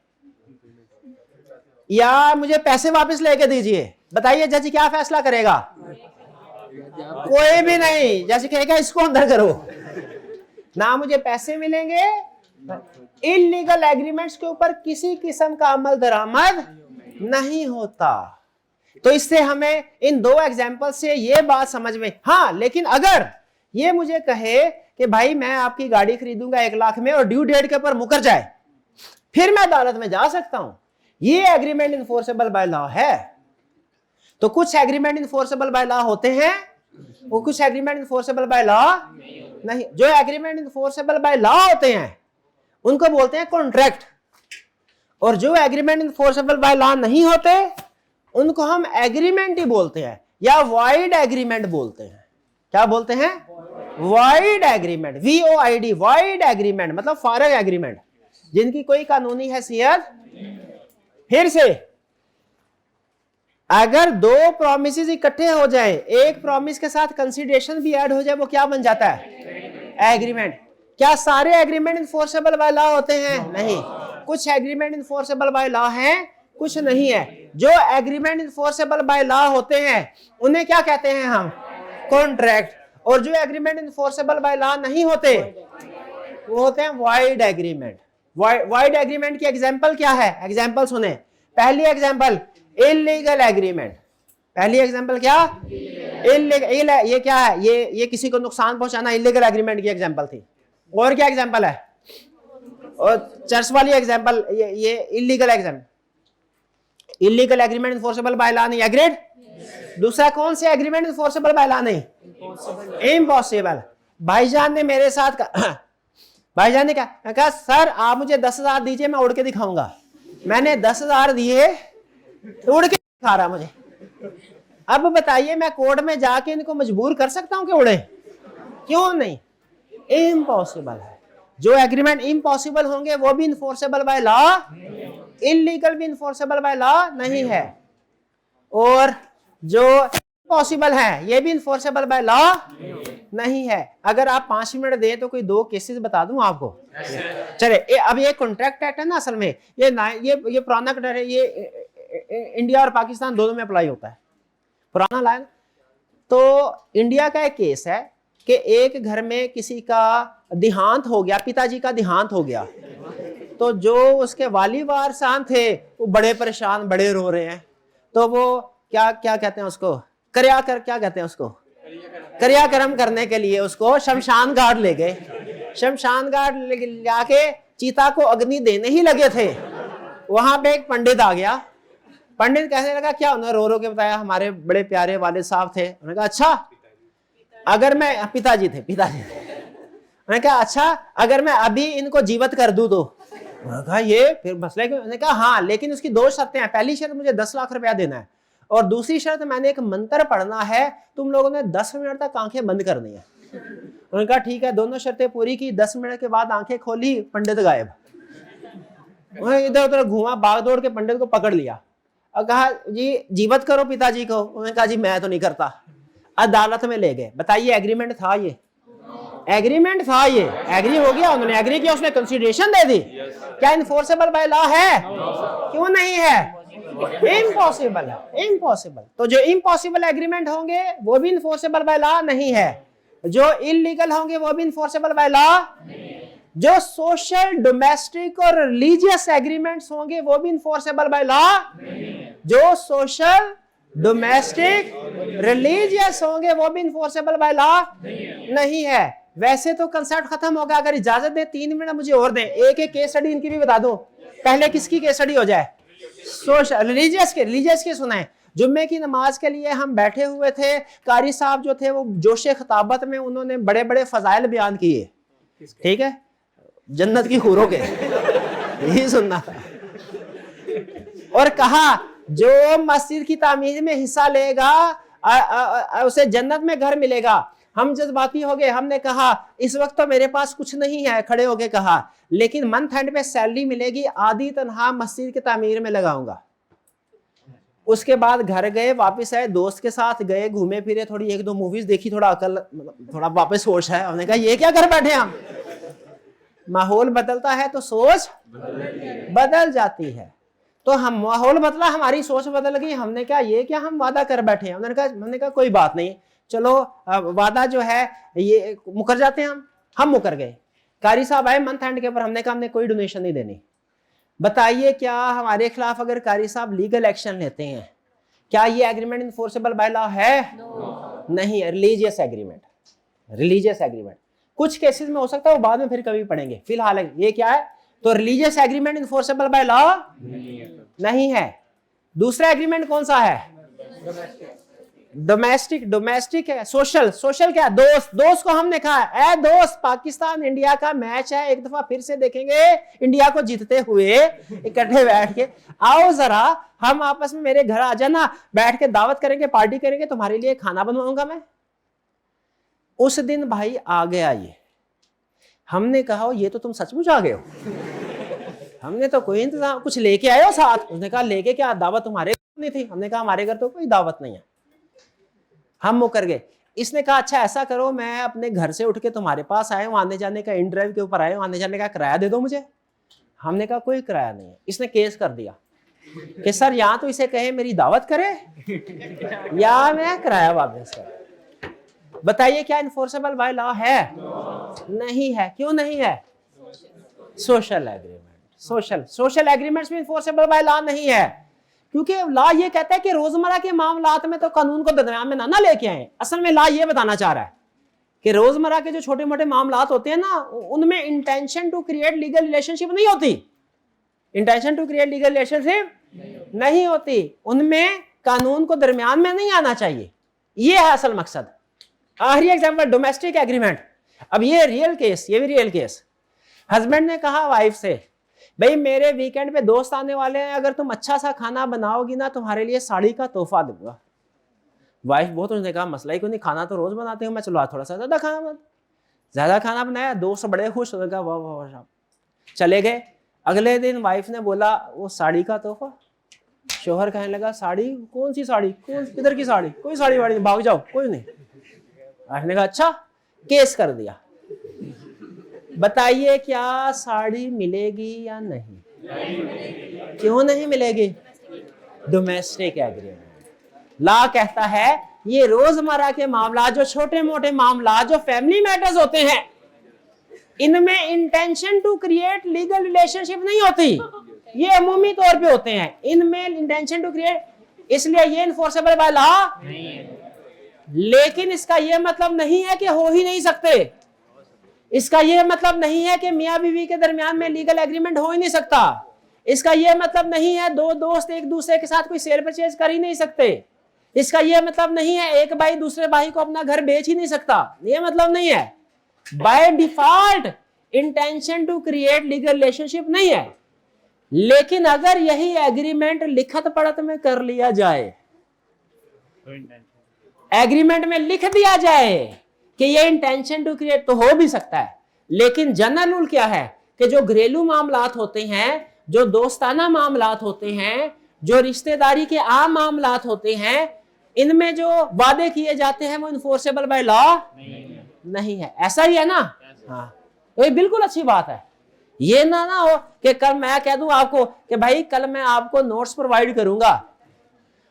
[SPEAKER 1] या मुझे पैसे वापस लेके दीजिए। बताइए जज क्या फैसला करेगा? कोई भी नहीं। जज कहेगा इसको अंदर करो, ना मुझे पैसे मिलेंगे। इल्लीगल एग्रीमेंट्स के ऊपर किसी किस्म का अमल दरामद नहीं होता। तो इससे हमें इन 2 एग्जाम्पल से ये बात समझ में, हाँ लेकिन अगर ये मुझे कहे कि भाई मैं आपकी गाड़ी खरीदूंगा 1 लाख में और ड्यू डेट के ऊपर मुकर जाए, फिर मैं अदालत में जा सकता हूं। ये एग्रीमेंट इनफोर्सेबल बाय लॉ है। तो कुछ एग्रीमेंट इनफोर्सेबल बाय लॉ होते हैं, वो कुछ एग्रीमेंट इनफोर्सेबल बाय लॉ नहीं। जो एग्रीमेंट इनफोर्सेबल बाय लॉ होते हैं उनको बोलते हैं कॉन्ट्रैक्ट, और जो एग्रीमेंट इनफोर्सेबल बाय लॉ नहीं होते उनको हम एग्रीमेंट ही बोलते हैं या वाइड एग्रीमेंट बोलते हैं। क्या बोलते हैं? Wide agreement, VOID, wide agreement मतलब फारग एग्रीमेंट जिनकी कोई कानूनी हैसियत। फिर से अगर 2 प्रॉमिसेस इकट्ठे हो जाए, एक प्रॉमिस के साथ कंसीडरेशन भी ऐड हो जाए, वो क्या बन जाता है? एग्रीमेंट। क्या सारे एग्रीमेंट इनफोर्सेबल बाय लॉ होते हैं? नहीं। कुछ एग्रीमेंट इनफोर्सेबल बाय लॉ हैं, कुछ नहीं है। जो एग्रीमेंट इनफोर्सेबल बाय लॉ होते हैं उन्हें क्या कहते हैं हम? कॉन्ट्रैक्ट। और जो एग्रीमेंट इनफोर्सेबल बाय लॉ नहीं होते वो होते हैं वाइड एग्रीमेंट। वाइड एग्रीमेंट की एग्जांपल क्या है? एग्जांपल सुने। पहली एग्जांपल इल्लीगल एग्रीमेंट। पहली एग्जांपल क्या? इल्लीगल। ये क्या है? ये किसी को नुकसान पहुंचाना इल्लीगल एग्रीमेंट की एग्जांपल थी। और क्या एग्जांपल है? और चर्च वाली एग्जांपल, ये illegal example, illegal agreement enforceable by law नहीं, एग्रीड। दूसरा कौन से एग्रीमेंट इन्फोर्सेबल बाय लॉ नहीं? इम्पॉसिबल। भाईजान ने मेरे साथ भाईजान ने कहा सर आप मुझे 10,000 दीजिए, मैं उड़ के दिखाऊंगा। मैंने 10,000 दिए, उड़ के दिखा रहा मुझे। अब बताइए मैं कोर्ट में जाके इनको मजबूर कर सकता हूं कि उड़े? क्यों नहीं? इम्पॉसिबल है। जो एग्रीमेंट इम्पॉसिबल होंगे वो भी इन्फोर्सेबल बाय लॉ, इलीगल भी इन्फोर्सेबल बाय लॉ नहीं है, और जो पॉसिबल है ये भी इन्फोर्सेबल बाय लॉ नहीं है। अगर आप 5 मिनट दें तो कोई 2 केसेस बता दूं आपको। चले अब ये कॉन्ट्रैक्ट एक्ट है ना, असल में ये पुराना कटर है, ये इंडिया और पाकिस्तान दोनों में अप्लाई होता है, पुराना लाइन। तो इंडिया का एक केस है कि एक घर में किसी का देहांत हो गया, पिताजी का देहांत हो गया, तो जो उसके वाली वारसान थे वो बड़े परेशान, बड़े रो रहे हैं। तो वो क्या कहते हैं उसको, क्या कहते हैं उसको, क्रियाक्रम करने के लिए उसको शमशान घाट ले गए। शमशान घाट जाके चीता को अग्नि देने ही लगे थे, वहां पे एक पंडित आ गया। पंडित कहने लगा क्या? उन्होंने रो रो के बताया हमारे बड़े प्यारे वालिद साहब थे। उन्होंने कहा अच्छा अगर मैं, पिताजी थे। उन्होंने कहा अच्छा अगर मैं अभी इनको जीवित कर दूं तो? उन्होंने कहा ये फिर मसला है। उन्होंने कहा हाँ, लेकिन उसकी 2 शर्तें हैं। पहली शर्त मुझे 10 लाख रुपया देना है, और दूसरी शर्त मैंने एक मंत्र पढ़ना है, तुम लोगों ने 10 मिनट तक आंखें बंद करनी है। उन्होंने कहा ठीक है, दोनों शर्तें पूरी की। 10 मिनट के बाद आंखें खोली, पंडित गायब। उन्होंने इधर उधर घूमा, भाग दौड़ के पंडित को पकड़ लिया और कहा जी जीवित करो पिताजी को। उन्होंने कहा जी मैं तो नहीं करता। अदालत में ले गए। बताइए एग्रीमेंट था ये? एग्रीमेंट था ये? एग्री हो गया, उन्होंने एग्री किया, उसने कंसीडरेशन दे दी। क्या इन्फोर्सेबल बाय लॉ है? क्यों नहीं है? इम्पॉसिबल है, इम्पॉसिबल। तो जो इम्पॉसिबल एग्रीमेंट होंगे वो भी इन्फोर्सेबल बाय लॉ नहीं है, जो इलीगल होंगे वो भी इन्फोर्सेबल बाय लॉ। जो सोशल, डोमेस्टिक और रिलीजियस एग्रीमेंट्स होंगे वो भी इन्फोर्सेबल बाय लॉ। जो सोशल, डोमेस्टिक, रिलीजियस होंगे वो भी इन्फोर्सेबल बाय लॉ नहीं है। वैसे तो कंसेप्ट खत्म होगा। अगर इजाजत दें 3 मिनट मुझे और दें, एक एक केस स्टडी इनकी भी बता दो। पहले किसकी केस स्टडी हो जाए? सोशल, रिलीजियस के सुनाए। जुम्मे की नमाज के लिए हम बैठे हुए थे, कारी साहब जो थे वो जोशे खताबत में उन्होंने बड़े बड़े फजाइल बयान किए, ठीक है, जन्नत की हूरों के यही सुनना था। और कहा जो मस्जिद की तामीर में हिस्सा लेगा उसे जन्नत में घर मिलेगा। हम जज्बाती हो गए, हमने कहा इस वक्त तो मेरे पास कुछ नहीं है, खड़े होके कहा, लेकिन मंथ एंड पे सैलरी मिलेगी, आधी तनख्वाह मस्जिद की तामीर में लगाऊंगा। उसके बाद घर गए, वापस आए, दोस्त के साथ गए, घूमे फिरे, थोड़ी 1-2 मूवीज देखी, थोड़ा अकल, थोड़ा वापस होश है। हमने कहा ये क्या कर बैठे हम? माहौल बदलता है तो सोच बदल जाती है। तो हम माहौल बदला, हमारी सोच बदल गई। हमने कहा ये क्या हम वादा कर बैठे हैं? हमने कहा कोई बात नहीं, चलो वादा जो है ये मुकर जाते हैं। हम मुकर गए। कारी साहब आए मंथ एंड के ऊपर, हमने कहा हमने कोई डोनेशन नहीं देनी। बताइए क्या हमारे खिलाफ अगर कारी साहब लीगल एक्शन लेते हैं, क्या ये एग्रीमेंट इन्फोर्सेबल बाय लॉ है? नहीं है। रिलीजियस एग्रीमेंट, रिलीजियस एग्रीमेंट कुछ केसेस में हो सकता है, वो बाद में फिर कभी पढ़ेंगे। फिलहाल ये क्या है? तो religious agreement enforceable by law नहीं है। दूसरा एग्रीमेंट कौन सा है? डोमेस्टिक है। सोशल क्या? दोस्त को हमने कहा ए दोस्त, पाकिस्तान इंडिया का मैच है, एक दफा फिर से देखेंगे इंडिया को जीतते हुए, इकट्ठे बैठ के आओ जरा, हम आपस में मेरे घर आ जाना, बैठ के दावत करेंगे, पार्टी करेंगे, तुम्हारे लिए खाना बनवाऊंगा मैं। उस दिन भाई आ गया ये। हमने कहा ये तो तुम सचमुच आ गए हो, हमने तो कोई इंतजाम, कुछ लेके आए हो साथ? उसने कहा लेके क्या, दावत तुम्हारे घर नहीं थी? हमने कहा हमारे घर तो कोई दावत नहीं है। हम मुकर गए। इसने कहा अच्छा ऐसा करो, मैं अपने घर से उठ के तुम्हारे पास आया हूँ, आने जाने का, इन ड्राइव के ऊपर आया हूँ, आने जाने का किराया दे दो मुझे। हमने कहा कोई किराया नहीं है। इसने केस कर दिया कि सर या तो इसे कहे मेरी दावत करे या मैं किराया वापस कर। बताइए क्या इन्फोर्सेबल बाय लॉ है? नहीं है। क्यों नहीं है? सोशल एग्रीमेंट, सोशल एग्रीमेंट्स में इन्फोर्सेबल बाय लॉ नहीं है, क्योंकि लॉ ये कहता है कि रोजमर्रा के मामलात में तो कानून को दरमियान में ना लेके आए। असल में लॉ ये बताना चाह रहा है कि रोजमर्रा के जो छोटे मोटे मामलात होते हैं ना, उनमें intention to create legal relationship नहीं होती, intention to create legal relationship नहीं होती, उनमें कानून को दरमियान में नहीं आना चाहिए, ये है असल मकसद। आखिरी एग्जांपल डोमेस्टिक एग्रीमेंट। अब ये रियल केस, ये भी रियल केस। हस्बैंड ने कहा वाइफ से, भाई मेरे वीकेंड पे दोस्त आने वाले हैं, अगर तुम अच्छा सा खाना बनाओगी ना तुम्हारे लिए साड़ी का तोहफा दूंगा। वाइफ बहुत, उसने कहा मसला ही कोई नहीं, खाना तो रोज बनाते हो, मैं चलो थोड़ा सा ज्यादा खाना बनाया, दोस्त बड़े खुश हो गए, वाह वाह वाह, चले गए। अगले दिन वाइफ ने बोला वो साड़ी का तोहफा। शोहर कहने लगा साड़ी, कौन सी साड़ी, कौन किधर की साड़ी, कोई साड़ी वाड़ी नहीं, भाग जाओ, कोई नहीं। वाइफ ने कहा अच्छा, केस कर दिया। बताइए क्या साड़ी मिलेगी या नहीं? क्यों नहीं मिलेगी? Domestic agreement. लॉ कहता है ये रोजमर्रा के मामला, जो छोटे मोटे मामला, जो फैमिली मैटर्स होते हैं, इनमें intention to create legal relationship नहीं होती, ये अमूमी तौर पे होते हैं। इनमें इंटेंशन टू क्रिएट, इसलिए ये इन्फोर्सेबल बाय लॉ नहीं है। लेकिन इसका यह मतलब नहीं है कि हो ही नहीं सकते, इसका यह मतलब नहीं है कि मियां बीवी के दरमियान में लीगल एग्रीमेंट हो ही नहीं सकता, इसका यह मतलब नहीं है दो दोस्त एक दूसरे के साथ कोई सेल परचेज कर ही नहीं सकते, इसका यह मतलब नहीं है एक भाई दूसरे भाई को अपना घर बेच ही नहीं सकता, यह मतलब नहीं है। By default intention to create legal relationship नहीं है। लेकिन अगर यही एग्रीमेंट लिखत पढ़त में कर लिया जाए, एग्रीमेंट में लिख दिया जाए कि ये इंटेंशन टू क्रिएट, तो हो भी सकता है। लेकिन जनरल रूल क्या है कि जो घरेलू मामलात होते हैं, जो दोस्ताना मामलात होते हैं, जो रिश्तेदारी के आम मामलात होते हैं, इनमें जो वादे किए जाते हैं वो इन्फोर्सेबल बाय लॉ नहीं है। ऐसा ही है ना? हाँ, तो ये बिल्कुल अच्छी बात है। ये ना हो कि कल मैं कह दूं आपको कि भाई कल मैं आपको नोट्स प्रोवाइड करूंगा,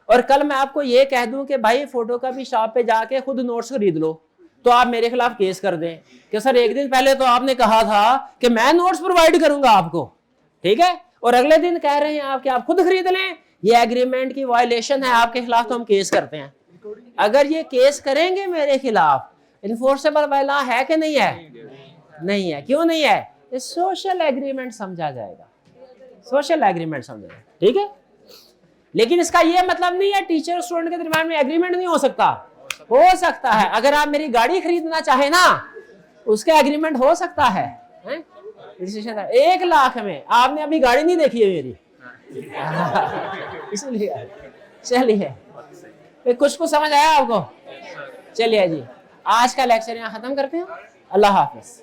[SPEAKER 1] और कल मैं आपको ये कह दूं कि भाई फोटोकॉपी शॉप पे जाके खुद नोट्स खरीद लो, तो आप मेरे खिलाफ केस कर दें कि सर एक दिन पहले तो आपने कहा था कि मैं नोट्स प्रोवाइड करूंगा आपको, ठीक है, और अगले दिन कह रहे हैं आप कि आप खुद खरीद लें, ये एग्रीमेंट की वायलेशन है आपके खिलाफ, तो हम केस करते हैं। अगर ये केस करेंगे मेरे खिलाफ, इन्फोर्सेबल बाय लॉ है कि नहीं है? नहीं है। क्यों नहीं है? ये सोशल एग्रीमेंट समझा जाएगा, सोशल एग्रीमेंट समझा, ठीक है। लेकिन इसका ये मतलब नहीं है टीचर और स्टूडेंट के दरमियान में एग्रीमेंट नहीं हो सकता, हो सकता है। अगर आप मेरी गाड़ी खरीदना चाहे ना, उसका एग्रीमेंट हो सकता है, 1 लाख में। आपने अभी गाड़ी नहीं देखी है मेरी इसलिए। चलिए, कुछ समझ आया आपको? चलिए जी, आज का लेक्चर यहाँ खत्म करते हैं। अल्लाह हाफिज।